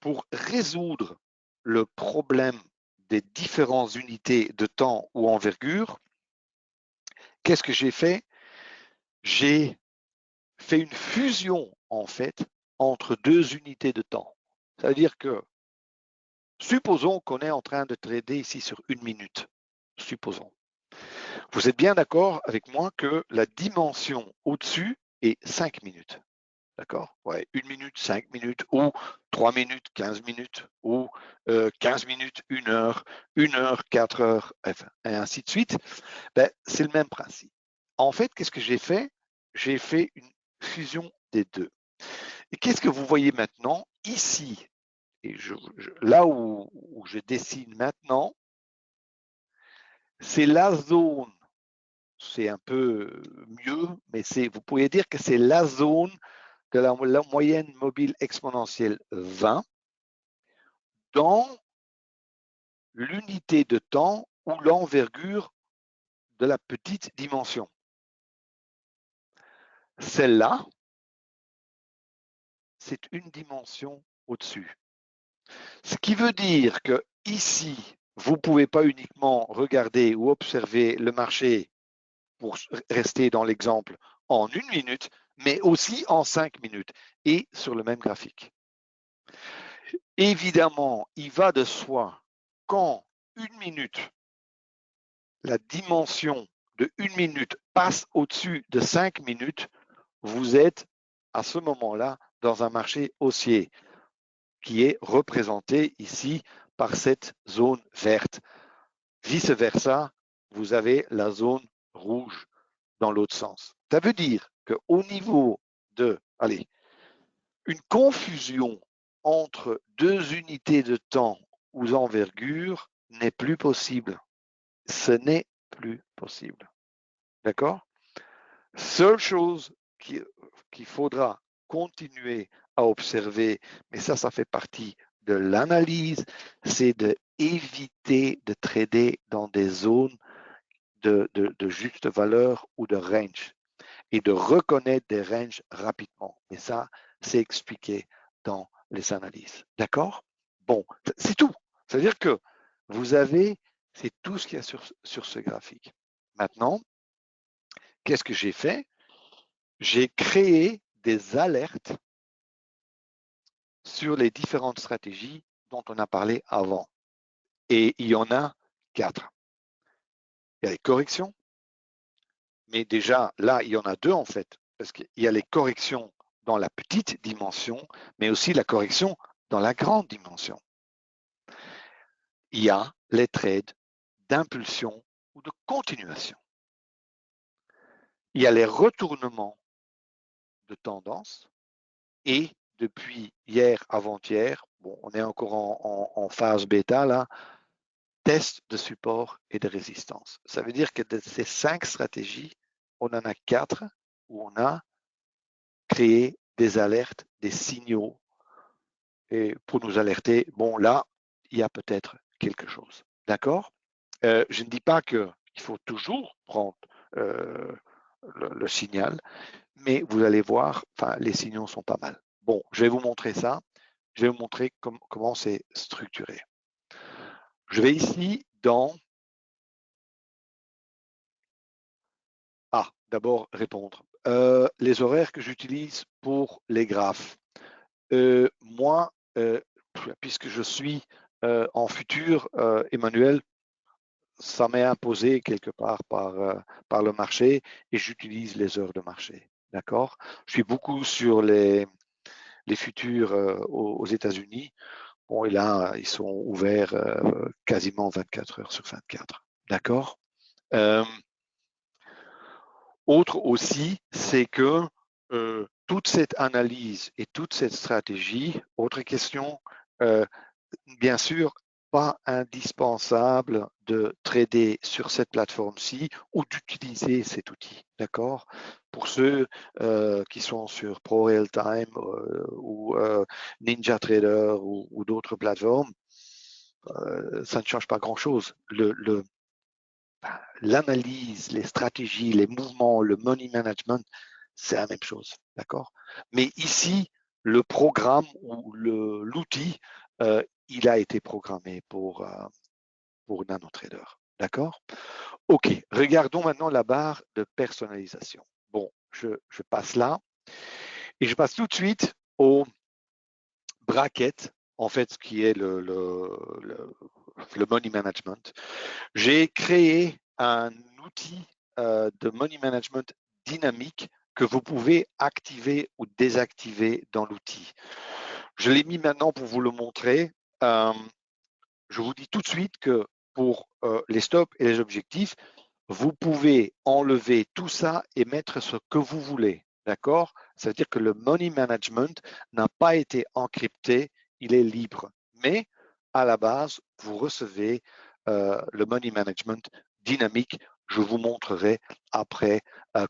pour résoudre le problème des différentes unités de temps ou envergure, qu'est-ce que j'ai fait? J'ai fait une fusion, en fait, entre deux unités de temps. Ça veut dire que, supposons qu'on est en train de trader ici sur 1 minute. Supposons. Vous êtes bien d'accord avec moi que la dimension au-dessus est 5 minutes. D'accord? Ouais, 1 minute, 5 minutes, ou 3 minutes, 15 minutes, ou 15 minutes, 1 heure, 1 heure, 4 heures, enfin, et ainsi de suite. Ben, c'est le même principe. En fait, qu'est-ce que j'ai fait? J'ai fait une fusion des deux. Et qu'est-ce que vous voyez maintenant ici? Et là où je dessine maintenant, c'est la zone. C'est un peu mieux, mais vous pourriez dire que c'est la zone de la moyenne mobile exponentielle 20 dans l'unité de temps ou l'envergure de la petite dimension. Celle-là, c'est une dimension au-dessus. Ce qui veut dire que ici, vous ne pouvez pas uniquement regarder ou observer le marché pour rester dans l'exemple en 1 minute, mais aussi en 5 minutes et sur le même graphique. Évidemment, il va de soi qu'en 1 minute, la dimension de 1 minute passe au-dessus de 5 minutes, vous êtes à ce moment-là dans un marché haussier qui est représenté ici par cette zone verte. Vice-versa, vous avez la zone rouge dans l'autre sens. Ça veut dire qu'au niveau de, allez, une confusion entre deux unités de temps ou d'envergure n'est plus possible. Ce n'est plus possible. D'accord? Seule chose qu'il faudra continuer à observer, mais ça fait partie de l'analyse, c'est d'éviter de trader dans des zones de juste valeur ou de range et de reconnaître des ranges rapidement. Et ça, c'est expliqué dans les analyses. D'accord? Bon, c'est tout. C'est-à-dire que vous avez, c'est tout ce qu'il y a sur ce graphique. Maintenant, qu'est-ce que j'ai fait? J'ai créé des alertes sur les différentes stratégies dont on a parlé avant. Et il y en a 4. Il y a les corrections, mais déjà, là, il y en a 2 en fait, parce qu'il y a les corrections dans la petite dimension, mais aussi la correction dans la grande dimension. Il y a les trades d'impulsion ou de continuation. Il y a les retournements de tendance et depuis hier, avant-hier, bon, on est encore en phase bêta là, test de support et de résistance. Ça veut dire que de ces 5 stratégies, on en a 4 où on a créé des alertes, des signaux et pour nous alerter, bon là, il y a peut-être quelque chose. D'accord? Je ne dis pas qu'il faut toujours prendre le signal, mais vous allez voir, les signaux sont pas mal. Bon, je vais vous montrer ça. Je vais vous montrer comment c'est structuré. Je vais ici dans... Ah, d'abord répondre. Les horaires que j'utilise pour les graphes. Moi, puisque je suis en futur, Emmanuel, ça m'est imposé quelque part par le marché et j'utilise les heures de marché. D'accord? Je suis beaucoup sur les futurs aux États-Unis. Bon, et là, ils sont ouverts quasiment 24 heures sur 24. D'accord? Autre aussi, c'est que toute cette analyse et toute cette stratégie, autre question, bien sûr, pas indispensable de trader sur cette plateforme-ci ou d'utiliser cet outil, d'accord? Pour ceux qui sont sur Pro Real Time ou NinjaTrader ou d'autres plateformes, ça ne change pas grand-chose. L'analyse, les stratégies, les mouvements, le money management, c'est la même chose, d'accord? Mais ici, le programme ou l'outil, il a été programmé pour NanoTrader, d'accord? OK, regardons maintenant la barre de personnalisation. Bon, je passe là et je passe tout de suite au bracket, en fait, ce qui est le money management. J'ai créé un outil de money management dynamique que vous pouvez activer ou désactiver dans l'outil. Je l'ai mis maintenant pour vous le montrer. Je vous dis tout de suite que pour les stops et les objectifs, vous pouvez enlever tout ça et mettre ce que vous voulez. D'accord? Ça veut dire que le money management n'a pas été encrypté, il est libre. Mais à la base, vous recevez le money management dynamique. Je vous montrerai après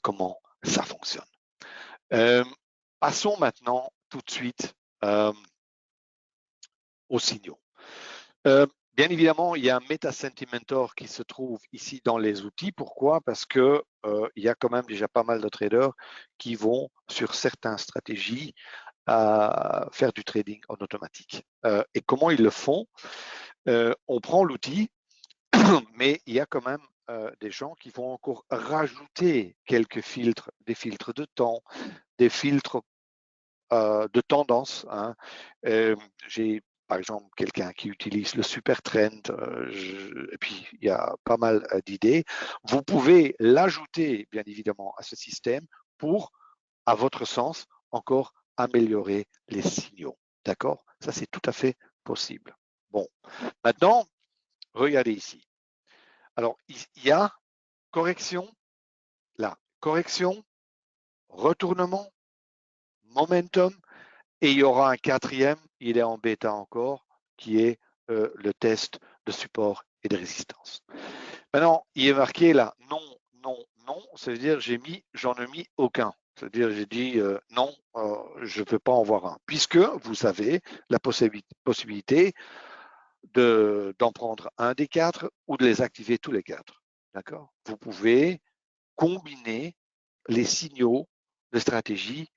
comment ça fonctionne. Passons maintenant tout de suite aux signaux. Bien évidemment, il y a un Meta-Sentimentor qui se trouve ici dans les outils. Pourquoi? Parce que il y a quand même déjà pas mal de traders qui vont sur certaines stratégies faire du trading en automatique. Et comment ils le font? On prend l'outil, mais il y a quand même des gens qui vont encore rajouter quelques filtres, des filtres de temps, des filtres de tendance. Hein. J'ai par exemple, quelqu'un qui utilise le Supertrend, et puis il y a pas mal d'idées, vous pouvez l'ajouter, bien évidemment, à ce système pour, à votre sens, encore améliorer les signaux. D'accord? Ça, c'est tout à fait possible. Bon, maintenant, regardez ici. Alors, il y a correction, là, correction, retournement, momentum, et il y aura un quatrième, il est en bêta encore, qui est le test de support et de résistance. Maintenant, il est marqué là, non, non, non, ça veut dire j'en ai mis aucun. C'est-à-dire j'ai dit non, je ne peux pas en voir un, puisque vous avez la possibilité d'en prendre un des quatre ou de les activer tous les quatre. D'accord? Vous pouvez combiner les signaux de stratégie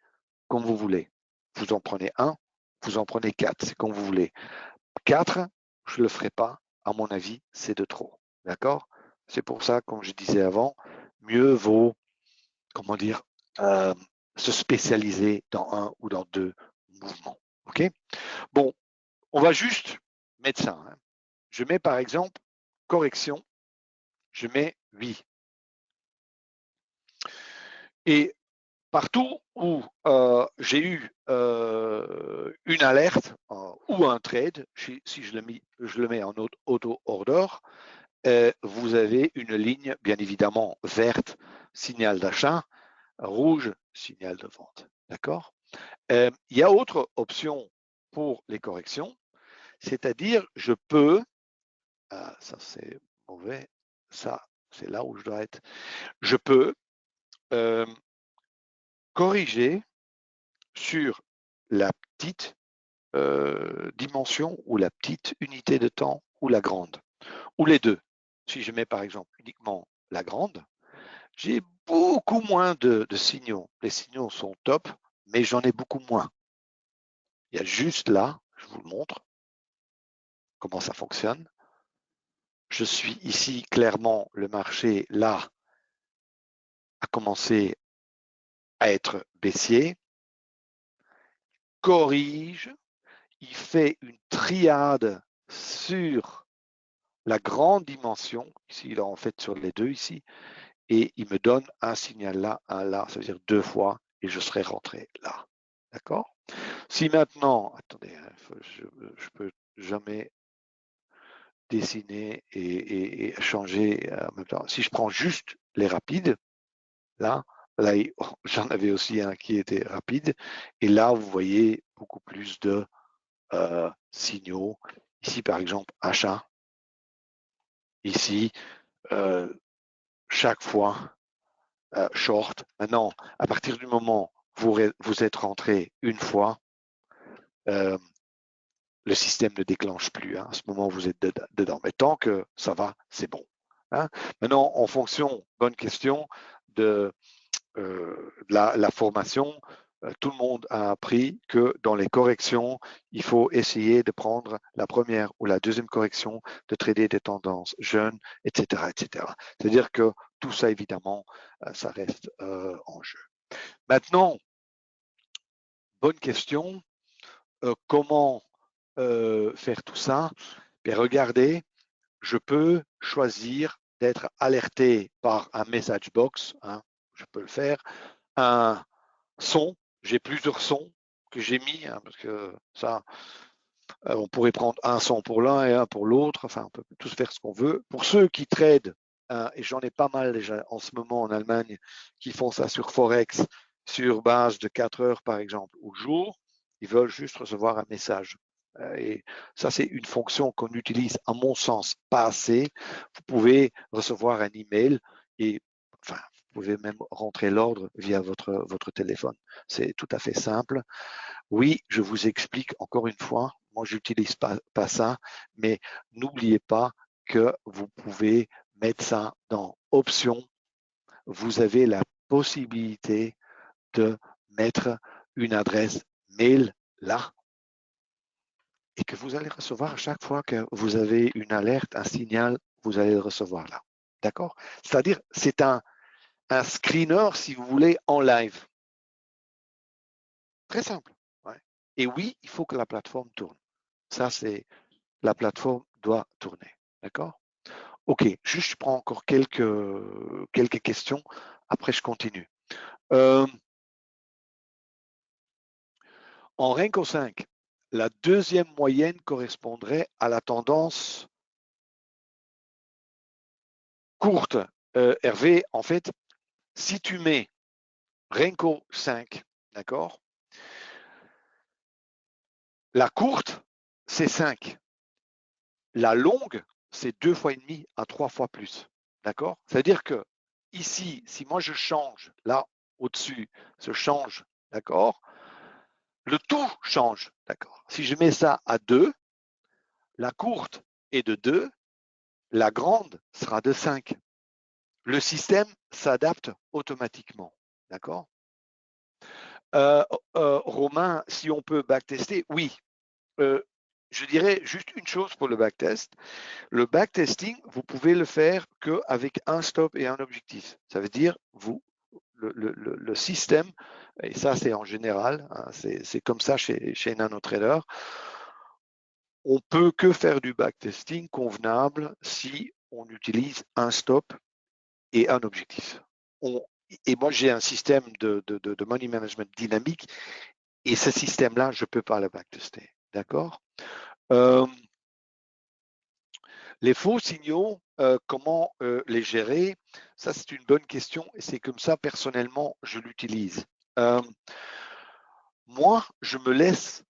comme vous voulez. Vous en prenez un, vous en prenez quatre, c'est comme vous voulez. Quatre, je ne le ferai pas. À mon avis, c'est de trop. D'accord? C'est pour ça, comme je disais avant, mieux vaut, comment dire, se spécialiser dans un ou dans deux mouvements. OK? Bon, on va juste mettre ça. Hein. Je mets par exemple correction, je mets oui. Et partout où j'ai eu une alerte ou un trade, si je le mets en auto-order, vous avez une ligne, bien évidemment, verte, signal d'achat, rouge, signal de vente. D'accord? Il y a autre option pour les corrections, c'est-à-dire je peux, ça c'est mauvais, ça c'est là où je dois être, je peux corriger sur la petite dimension ou la petite unité de temps ou la grande, ou les deux. Si je mets par exemple uniquement la grande, j'ai beaucoup moins de signaux. Les signaux sont top, mais j'en ai beaucoup moins. Il y a juste là, je vous le montre, comment ça fonctionne. Je suis ici, clairement, le marché, là, a commencé à être baissier, corrige, il fait une triade sur la grande dimension, ici, il est en fait sur les deux ici, et il me donne un signal là, un là, ça veut dire deux fois, et je serai rentré là. D'accord? Si maintenant, attendez, je ne peux jamais dessiner et changer en même temps. Si je prends juste les rapides, là j'en avais aussi un qui était rapide, et là, vous voyez beaucoup plus de signaux. Ici, par exemple, achat. Ici, chaque fois, short. Maintenant, à partir du moment où vous êtes rentré une fois, le système ne déclenche plus. Hein. À ce moment, vous êtes dedans. Mais tant que ça va, c'est bon. Hein. Maintenant, en fonction, bonne question, de la formation, tout le monde a appris que dans les corrections, il faut essayer de prendre la première ou la deuxième correction, de trader des tendances jeunes, etc., etc. C'est-à-dire que tout ça, évidemment, ça reste en jeu. Maintenant, bonne question, comment faire tout ça? Et regardez, je peux choisir d'être alerté par un message box, hein, je peux le faire, un son, j'ai plusieurs sons que j'ai mis, hein, parce que ça, on pourrait prendre un son pour l'un et un pour l'autre, enfin, on peut tous faire ce qu'on veut. Pour ceux qui tradent, et j'en ai pas mal déjà en ce moment en Allemagne, qui font ça sur Forex, sur base de 4 heures par exemple, au jour, ils veulent juste recevoir un message. Et ça, c'est une fonction qu'on utilise, à mon sens, pas assez. Vous pouvez recevoir un email et, enfin, vous pouvez même rentrer l'ordre via votre téléphone. C'est tout à fait simple. Oui, je vous explique encore une fois, moi, j'utilise pas ça, mais n'oubliez pas que vous pouvez mettre ça dans Options. Vous avez la possibilité de mettre une adresse mail là et que vous allez recevoir à chaque fois que vous avez une alerte, un signal, vous allez le recevoir là. D'accord? C'est-à-dire, c'est un screener, si vous voulez, en live. Très simple. Ouais. Et oui, il faut que la plateforme tourne. Ça, c'est la plateforme doit tourner. D'accord? OK, juste je prends encore quelques questions. Après, je continue. En Renko 5, la deuxième moyenne correspondrait à la tendance courte. Hervé, en fait, si tu mets Renko 5, d'accord, la courte, c'est 5. La longue, c'est 2 fois et demi à 3 fois plus. D'accord? C'est-à-dire que ici, si moi je change, là, au-dessus, je change, d'accord, le tout change, d'accord. Si je mets ça à 2, la courte est de 2, la grande sera de 5. Le système s'adapte automatiquement, d'accord. Romain, si on peut backtester, oui. Je dirais juste une chose pour le backtest. Le backtesting, vous pouvez le faire qu'avec un stop et un objectif. Ça veut dire, le système, et ça c'est en général, hein, c'est comme ça chez NanoTrader, on peut que faire du backtesting convenable si on utilise un stop et un objectif. Et moi, j'ai un système de money management dynamique et ce système-là, je ne peux pas le backtester. D'accord? Les faux signaux, comment les gérer? Ça, c'est une bonne question et c'est comme ça, personnellement, je l'utilise. Moi, je me laisse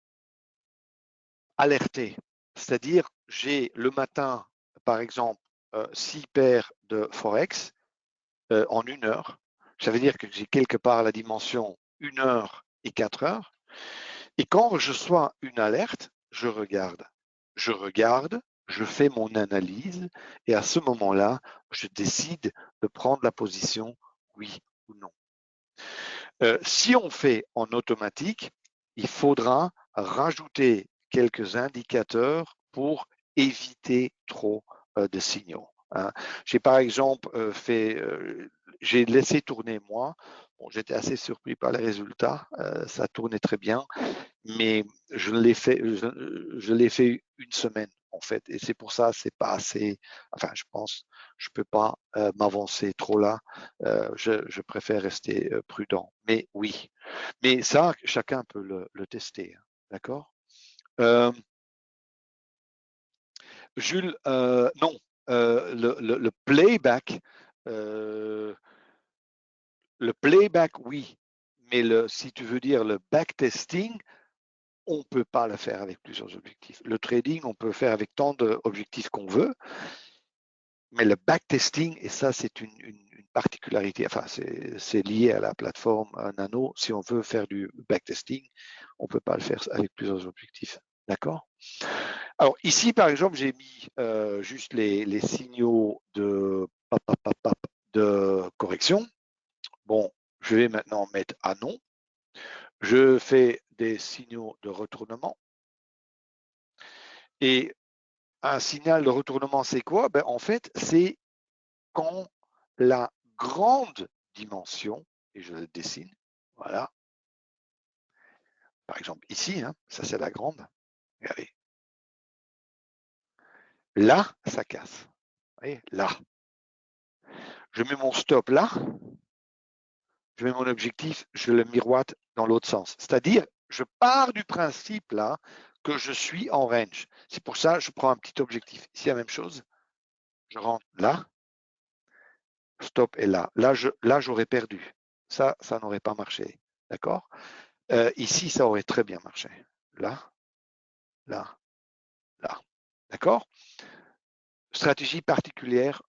alerter. C'est-à-dire, j'ai le matin, par exemple, 6 paires de Forex en 1 heure. Ça veut dire que j'ai quelque part la dimension 1 heure et 4 heures. Et quand je reçois une alerte, je regarde. Je regarde, je fais mon analyse et à ce moment-là, je décide de prendre la position oui ou non. Si on fait en automatique, il faudra rajouter quelques indicateurs pour éviter trop de signaux. Hein. J'ai par exemple j'ai laissé tourner moi. Bon, j'étais assez surpris par les résultats. Ça tournait très bien, mais je l'ai fait 1 semaine en fait, et c'est pour ça c'est pas assez. Enfin, je pense, je peux pas m'avancer trop là. Je préfère rester prudent. Mais oui, mais ça, chacun peut le tester, hein, d'accord. Jules, non, le playback, oui, mais si tu veux dire le backtesting, on ne peut pas le faire avec plusieurs objectifs. Le trading, on peut le faire avec tant d'objectifs qu'on veut, mais le backtesting, et ça c'est une particularité, enfin c'est lié à la plateforme Nano, si on veut faire du backtesting, on ne peut pas le faire avec plusieurs objectifs. D'accord? Alors ici, par exemple, j'ai mis juste les signaux de correction. Bon, je vais maintenant mettre à non. Je fais des signaux de retournement. Et un signal de retournement, c'est quoi? Ben, en fait, c'est quand la grande dimension, et je le dessine, voilà, par exemple ici, hein, ça c'est la grande, regardez, là, ça casse, vous voyez, là. Je mets mon stop là, je mets mon objectif, je le miroite dans l'autre sens. C'est-à-dire, je pars du principe là que je suis en range. C'est pour ça que je prends un petit objectif. Ici, la même chose, je rentre là, stop est là. Là, j'aurais perdu. Ça n'aurait pas marché. D'accord? Ici, ça aurait très bien marché. Là, là, là. D'accord? Stratégie particulière,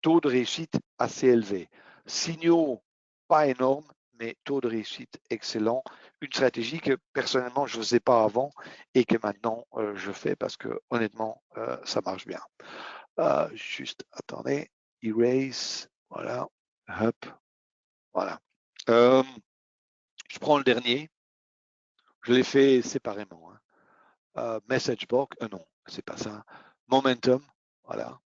taux de réussite assez élevé. Signaux pas énormes, mais taux de réussite excellent. Une stratégie que personnellement je ne faisais pas avant et que maintenant je fais parce que honnêtement, ça marche bien. Juste, attendez, erase, voilà, hop, voilà. Je prends le dernier, je l'ai fait séparément. Hein. Message box, non, c'est pas ça. Momentum, voilà.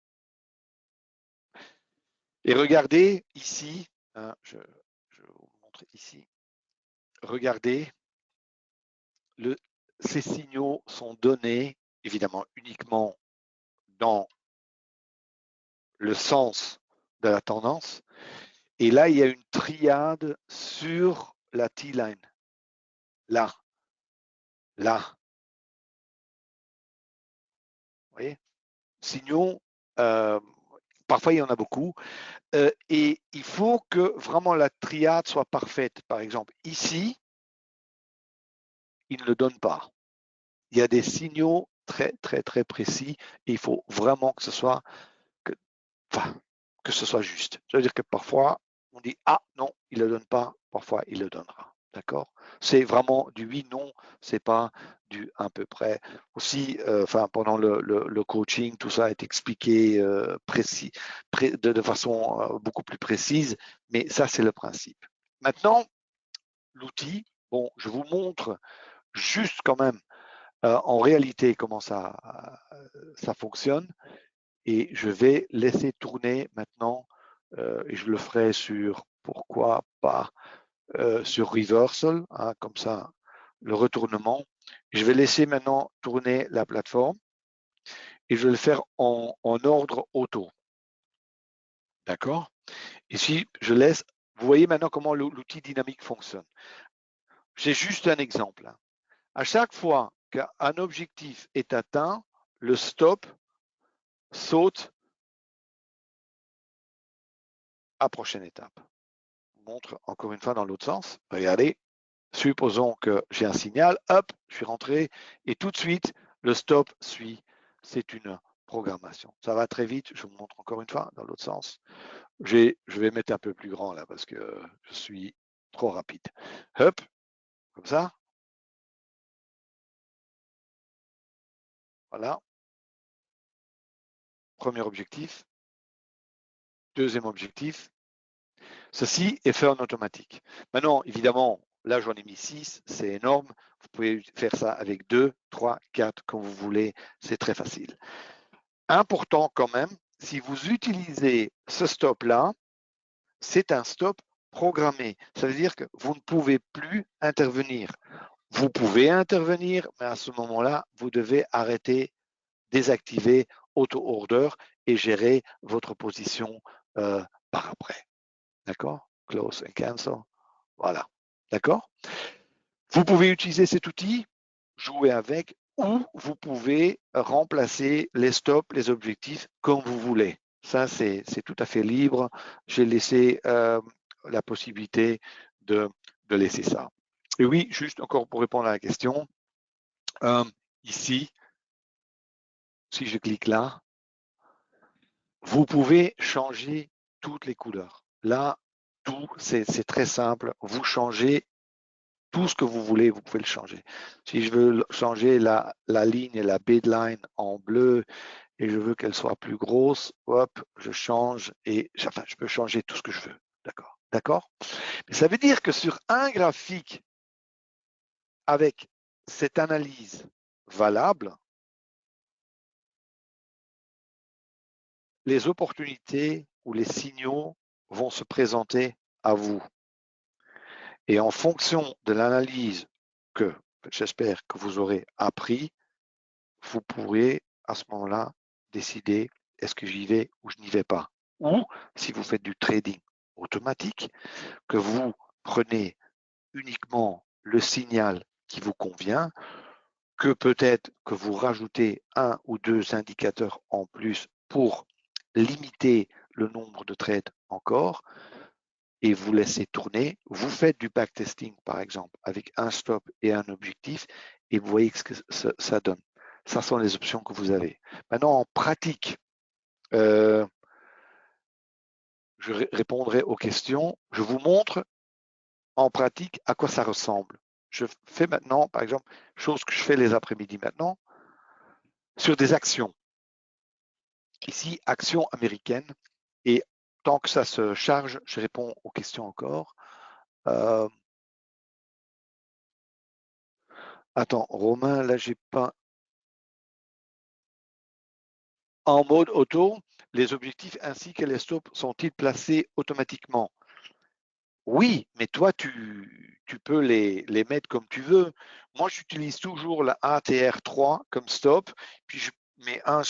Et regardez ici, hein, je vais vous montrer ici. Regardez, ces signaux sont donnés, évidemment, uniquement dans le sens de la tendance. Et là, il y a une triade sur la T-line. Là, là. Vous voyez? Signaux, parfois il y en a beaucoup. Et il faut que vraiment la triade soit parfaite. Par exemple, ici, il ne le donne pas. Il y a des signaux très, très, très précis et il faut vraiment que ce soit, que ce soit juste. Ça veut dire que parfois, on dit « Ah, non, il ne le donne pas », parfois il le donnera. D'accord? C'est vraiment du oui, non, c'est pas du à peu près. Aussi, pendant le coaching, tout ça est expliqué précis, de façon beaucoup plus précise, mais ça, c'est le principe. Maintenant, l'outil, bon, je vous montre juste quand même en réalité comment ça fonctionne et je vais laisser tourner maintenant et je le ferai sur, pourquoi pas, sur reversal, hein, comme ça, le retournement. Je vais laisser maintenant tourner la plateforme et je vais le faire en ordre auto. D'accord? Ici, je laisse, vous voyez maintenant comment l'outil dynamique fonctionne. J'ai juste un exemple. Hein. À chaque fois qu'un objectif est atteint, le stop saute à prochaine étape. Je vous montre encore une fois dans l'autre sens. Regardez, supposons que j'ai un signal, hop, je suis rentré et tout de suite, le stop suit. C'est une programmation. Ça va très vite, je vous montre encore une fois dans l'autre sens. Je vais mettre un peu plus grand là parce que je suis trop rapide. Hop, comme ça. Voilà. Premier objectif. Deuxième objectif. Ceci est fait en automatique. Maintenant, évidemment, là, j'en ai mis 6, c'est énorme. Vous pouvez faire ça avec 2, 3, 4, comme vous voulez. C'est très facile. Important quand même, si vous utilisez ce stop-là, c'est un stop programmé. Ça veut dire que vous ne pouvez plus intervenir. Vous pouvez intervenir, mais à ce moment-là, vous devez arrêter, désactiver auto-order et gérer votre position par après. D'accord? Close and cancel. Voilà. D'accord? Vous pouvez utiliser cet outil, jouer avec, ou vous pouvez remplacer les stops, les objectifs comme vous voulez. Ça, c'est tout à fait libre. J'ai laissé la possibilité de laisser ça. Et oui, juste encore pour répondre à la question, ici, si je clique là, vous pouvez changer toutes les couleurs. Là, tout, c'est très simple. Vous changez tout ce que vous voulez, vous pouvez le changer. Si je veux changer la ligne, la baseline en bleu et je veux qu'elle soit plus grosse, hop, je change et enfin, je peux changer tout ce que je veux. D'accord. D'accord? Mais ça veut dire que sur un graphique avec cette analyse valable, les opportunités ou les signaux vont se présenter à vous. Et en fonction de l'analyse que j'espère que vous aurez appris, vous pourrez à ce moment-là décider est-ce que j'y vais ou je n'y vais pas. Ou si vous faites du trading automatique, que vous prenez uniquement le signal qui vous convient, que peut-être que vous rajoutez un ou deux indicateurs en plus pour limiter le nombre de trades encore et vous laissez tourner. Vous faites du backtesting, par exemple, avec un stop et un objectif et vous voyez ce que ça donne. Ça sont les options que vous avez. Maintenant, en pratique, je répondrai aux questions. Je vous montre en pratique à quoi ça ressemble. Je fais maintenant, par exemple, chose que je fais les après-midi maintenant, sur des actions. Ici, actions américaines. Et tant que ça se charge, je réponds aux questions encore. Attends, Romain, là, j'ai pas. En mode auto, les objectifs ainsi que les stops sont-ils placés automatiquement? Oui, mais toi, tu peux les mettre comme tu veux. Moi, j'utilise toujours la ATR3 comme stop, puis je mets un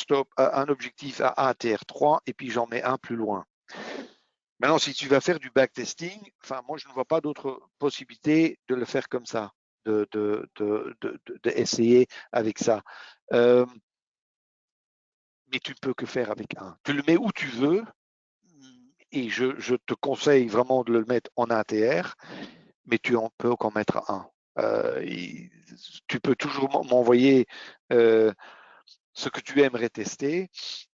objectif à ATR3 et puis j'en mets un plus loin. Maintenant, si tu vas faire du backtesting, enfin, moi, je ne vois pas d'autre possibilité de le faire comme ça, d'essayer avec ça. Euh, mais tu ne peux que faire avec un. Tu le mets où tu veux, et je te conseille vraiment de le mettre en ATR, mais tu en peux qu'en mettre un. Tu peux toujours m'envoyer ce que tu aimerais tester,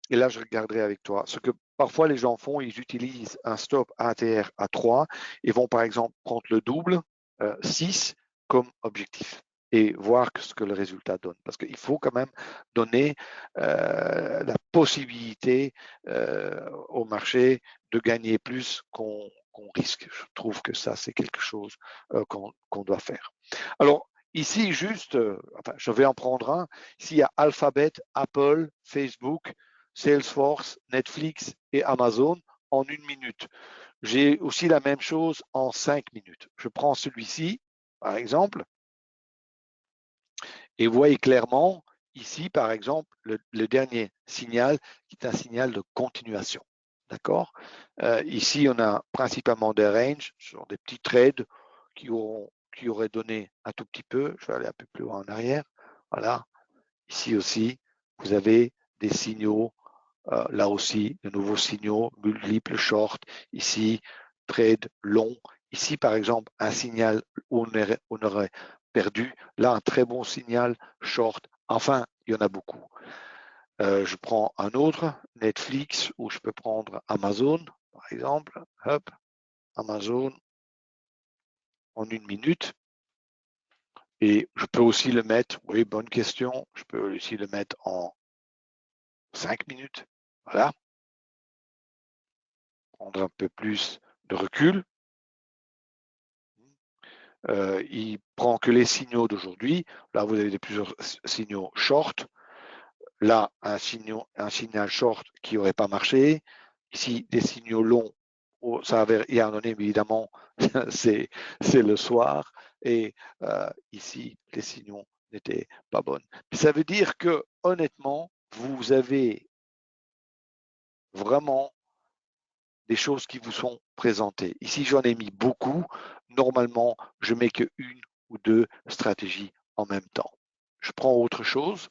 et là je regarderai avec toi. Ce que parfois les gens font, ils utilisent un stop ATR à 3 et vont par exemple prendre le double, 6 comme objectif et voir ce que le résultat donne. Parce qu'il faut quand même donner la possibilité au marché de gagner plus qu'on risque. Je trouve que ça, c'est quelque chose qu'on doit faire. Alors, ici, juste, enfin, je vais en prendre un. Ici, il y a Alphabet, Apple, Facebook, Salesforce, Netflix et Amazon en 1 minute. J'ai aussi la même chose en 5 minutes. Je prends celui-ci, par exemple, et vous voyez clairement ici, par exemple, le dernier signal qui est un signal de continuation. D'accord. Ici, on a principalement des ranges sur des petits trades qui auraient donné un tout petit peu. Je vais aller un peu plus loin en arrière. Voilà. Ici aussi, vous avez des signaux. Là aussi, de nouveaux signaux, multiples short. Ici, trade long. Ici, par exemple, un signal où on aurait perdu. Là, un très bon signal short. Enfin, il y en a beaucoup. Je prends un autre, Netflix, ou je peux prendre Amazon, par exemple. Hop, Amazon en 1 minute. Et je peux aussi le mettre, oui, bonne question, je peux aussi le mettre en 5 minutes. Voilà. Prendre un peu plus de recul. Il prend que les signaux d'aujourd'hui. Là, vous avez plusieurs signaux short. Là, un signal short qui n'aurait pas marché. Ici, des signaux longs. Ça avait rien donné, mais évidemment, c'est le soir. Et ici, les signaux n'étaient pas bons. Ça veut dire que, honnêtement, vous avez vraiment des choses qui vous sont présentées. Ici, j'en ai mis beaucoup. Normalement, je mets que une ou deux stratégies en même temps. Je prends autre chose.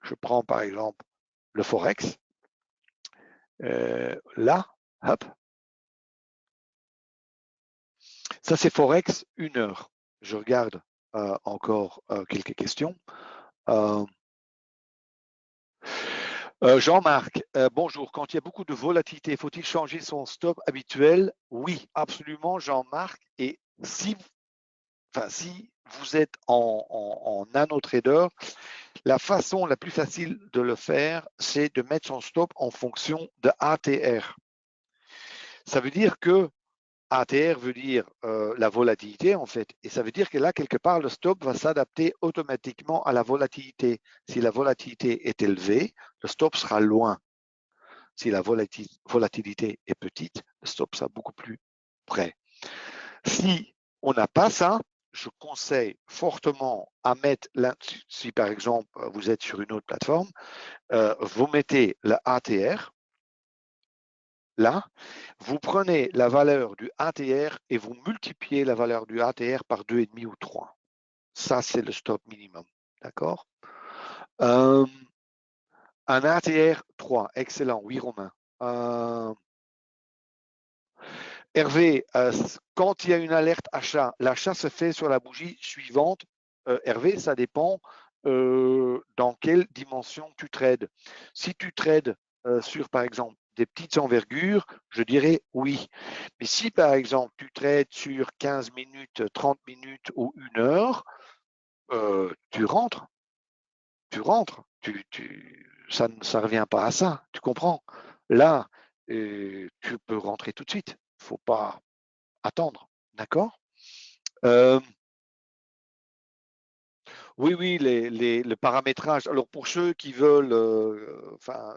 Je prends par exemple le Forex. Là, hop. Ça, c'est Forex 1 heure. Je regarde encore quelques questions. Jean-Marc, bonjour. Quand il y a beaucoup de volatilité, faut-il changer son stop habituel? Oui, absolument, Jean-Marc. Et si vous êtes en nano-trader, la façon la plus facile de le faire, c'est de mettre son stop en fonction de ATR. Ça veut dire que ATR veut dire la volatilité en fait, et ça veut dire que là, quelque part, le stop va s'adapter automatiquement à la volatilité. Si la volatilité est élevée, le stop sera loin. Si la volatilité est petite, le stop sera beaucoup plus près. Si on n'a pas ça, je conseille fortement à mettre, si par exemple vous êtes sur une autre plateforme, vous mettez le ATR, là, vous prenez la valeur du ATR et vous multipliez la valeur du ATR par 2,5 ou 3. Ça, c'est le stop minimum. D'accord. Un ATR 3, excellent, oui, Romain. Hervé, quand il y a une alerte achat, l'achat se fait sur la bougie suivante. Hervé, ça dépend dans quelle dimension tu trades. Si tu trades sur, par exemple, des petites envergures, je dirais oui. Mais si, par exemple, tu trades sur 15 minutes, 30 minutes ou 1 heure, tu rentres. Ça ne revient pas à ça, tu comprends? Là, tu peux rentrer tout de suite. Il ne faut pas attendre, d'accord? Oui, oui, le paramétrage. Alors pour ceux qui veulent, enfin,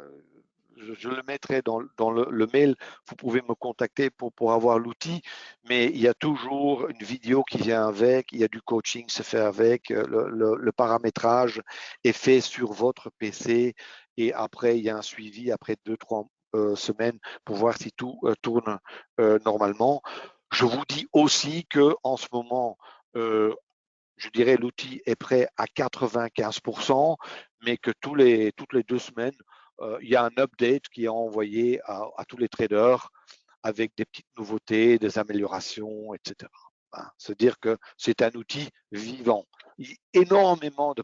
je le mettrai dans le mail. Vous pouvez me contacter pour avoir l'outil, mais il y a toujours une vidéo qui vient avec, il y a du coaching se fait avec, le paramétrage est fait sur votre PC et après, il y a un suivi après 2-3 semaines pour voir si tout tourne normalement. Je vous dis aussi que en ce moment, je dirais l'outil est prêt à 95%, mais que toutes les 2 semaines, il y a un update qui est envoyé à tous les traders avec des petites nouveautés, des améliorations, etc. C'est-à-dire que c'est un outil vivant. Il y a énormément de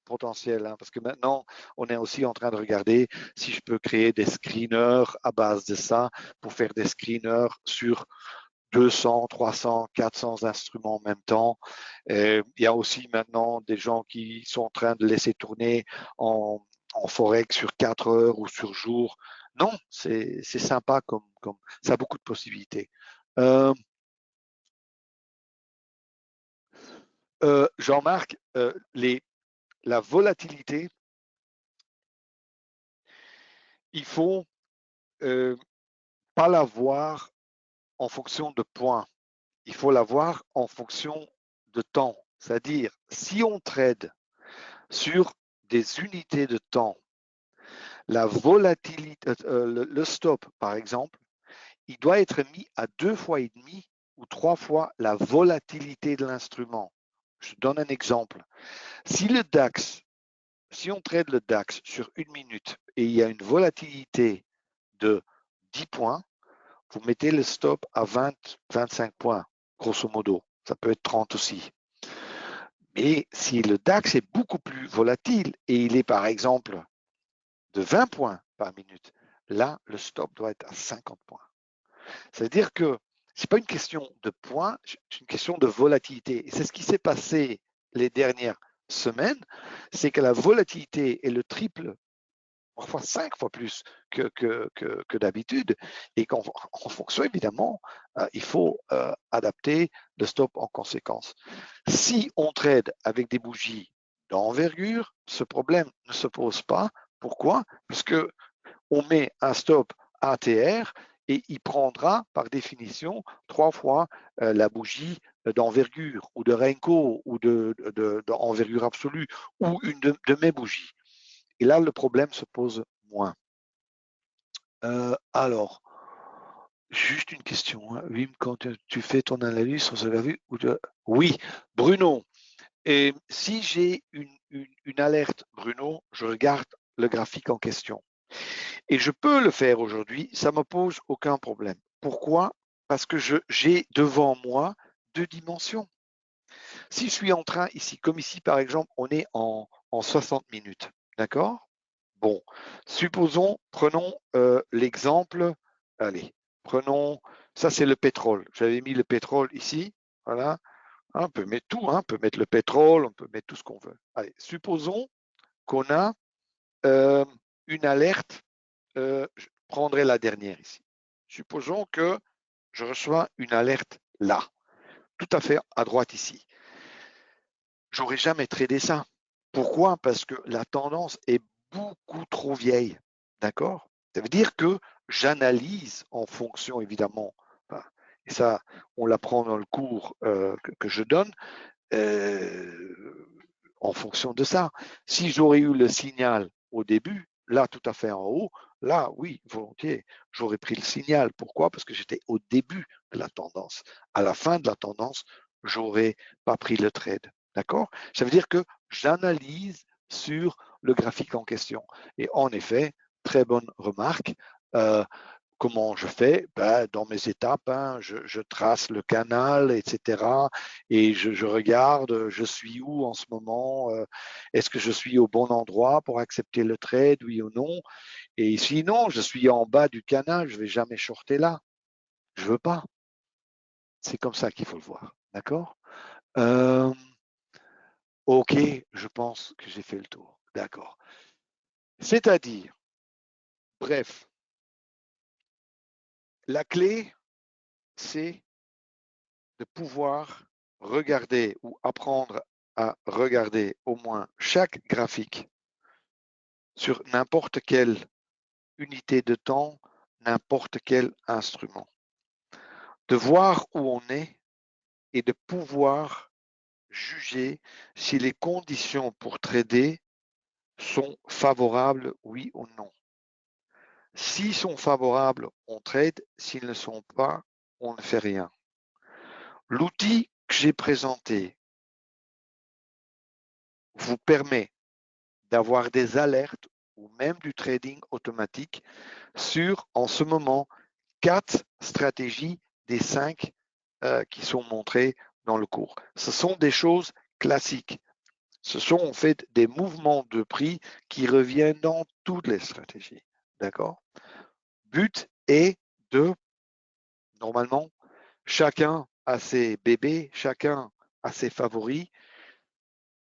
potentiel, parce que maintenant, on est aussi en train de regarder si je peux créer des screeners à base de ça pour faire des screeners sur 200, 300, 400 instruments en même temps. Il y a aussi maintenant des gens qui sont en train de laisser tourner en forex sur 4 heures ou sur jour. Non, c'est sympa comme ça a beaucoup de possibilités. Jean-Marc, la volatilité, il faut pas la voir en fonction de points. Il faut la voir en fonction de temps. C'est-à-dire, si on trade sur des unités de temps, la volatilité, le stop, par exemple, il doit être mis à 2,5 fois ou 3 fois la volatilité de l'instrument. Je donne un exemple. Si le DAX, si on trade le DAX sur 1 minute et il y a une volatilité de 10 points, vous mettez le stop à 20, 25 points, grosso modo. Ça peut être 30 aussi. Mais si le DAX est beaucoup plus volatile et il est par exemple de 20 points par minute, là, le stop doit être à 50 points. C'est-à-dire que ce n'est pas une question de points, c'est une question de volatilité. Et c'est ce qui s'est passé les dernières semaines, c'est que la volatilité est le triple, parfois 5 fois plus que d'habitude, et qu'en fonction, évidemment, il faut adapter le stop en conséquence. Si on trade avec des bougies d'envergure, ce problème ne se pose pas. Pourquoi? Parce que on met un stop ATR et il prendra par définition 3 fois la bougie d'envergure ou de Renko ou d'envergure absolue ou une de mes bougies. Et là, le problème se pose moins. Alors, juste une question. Wim, quand tu fais ton analyse sur ce vu ou de... Oui, Bruno. Et si j'ai une alerte, Bruno, je regarde le graphique en question. Et je peux le faire aujourd'hui, ça ne me pose aucun problème. Pourquoi? Parce que j'ai devant moi 2 dimensions. Si je suis en train ici, comme ici par exemple, on est en 60 minutes, d'accord? Bon, supposons, prenons l'exemple, allez, prenons, ça c'est le pétrole. J'avais mis le pétrole ici, voilà. On peut mettre tout, on peut mettre le pétrole, on peut mettre tout ce qu'on veut. Allez, supposons qu'on a une alerte, je prendrai la dernière ici. Supposons que je reçois une alerte là, tout à fait à droite ici. J'aurais jamais tradé ça. Pourquoi? Parce que la tendance est beaucoup trop vieille. D'accord? Ça veut dire que j'analyse en fonction, évidemment, et ça, on l'apprend dans le cours que je donne, en fonction de ça. Si j'aurais eu le signal au début, là, tout à fait en haut, là, oui, volontiers, j'aurais pris le signal. Pourquoi? Parce que j'étais au début de la tendance. À la fin de la tendance, j'aurais pas pris le trade. D'accord? Ça veut dire que j'analyse sur le graphique en question. Et en effet, très bonne remarque. Comment je fais? Dans mes étapes, je trace le canal, etc. Et je regarde, je suis où en ce moment? Est-ce que je suis au bon endroit pour accepter le trade, oui ou non? Et sinon, je suis en bas du canal, je ne vais jamais shorter là. Je ne veux pas. C'est comme ça qu'il faut le voir. D'accord? OK, je pense que j'ai fait le tour. D'accord. C'est-à-dire, bref, la clé, c'est de pouvoir regarder ou apprendre à regarder au moins chaque graphique sur n'importe quel unité de temps, n'importe quel instrument. De voir où on est et de pouvoir juger si les conditions pour trader sont favorables, oui ou non. S'ils sont favorables, on trade. S'ils ne le sont pas, on ne fait rien. L'outil que j'ai présenté vous permet d'avoir des alertes ou même du trading automatique sur, en ce moment, 4 stratégies des 5 qui sont montrées dans le cours. Ce sont des choses classiques. Ce sont en fait des mouvements de prix qui reviennent dans toutes les stratégies. D'accord? But est de, normalement, chacun a ses bébés, chacun a ses favoris,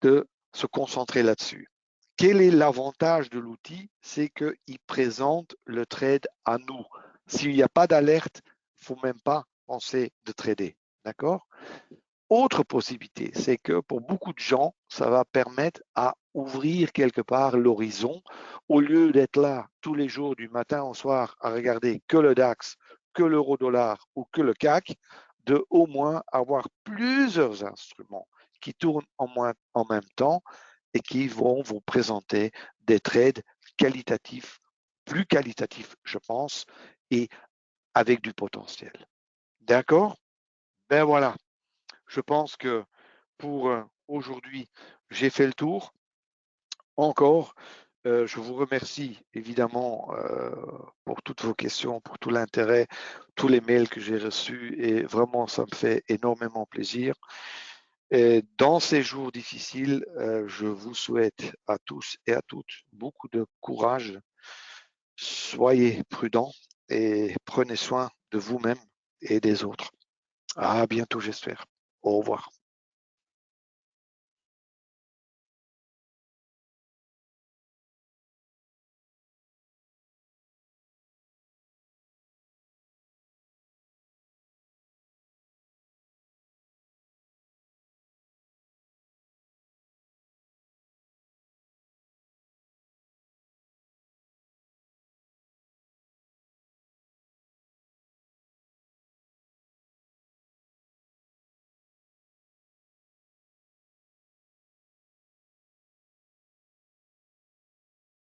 de se concentrer là-dessus. Quel est l'avantage de l'outil? C'est qu'il présente le trade à nous. S'il n'y a pas d'alerte, il ne faut même pas penser de trader. D'accord? Autre possibilité, c'est que pour beaucoup de gens, ça va permettre à ouvrir quelque part l'horizon au lieu d'être là tous les jours du matin au soir à regarder que le DAX, que l'euro-dollar ou que le CAC, de au moins avoir plusieurs instruments qui tournent en même temps et qui vont vous présenter des trades qualitatifs, plus qualitatifs, je pense, et avec du potentiel. D'accord? Ben voilà. Je pense que pour aujourd'hui, j'ai fait le tour. Encore, je vous remercie évidemment pour toutes vos questions, pour tout l'intérêt, tous les mails que j'ai reçus et vraiment, ça me fait énormément plaisir. Et dans ces jours difficiles, je vous souhaite à tous et à toutes beaucoup de courage. Soyez prudents et prenez soin de vous-même et des autres. À bientôt, j'espère. Au revoir.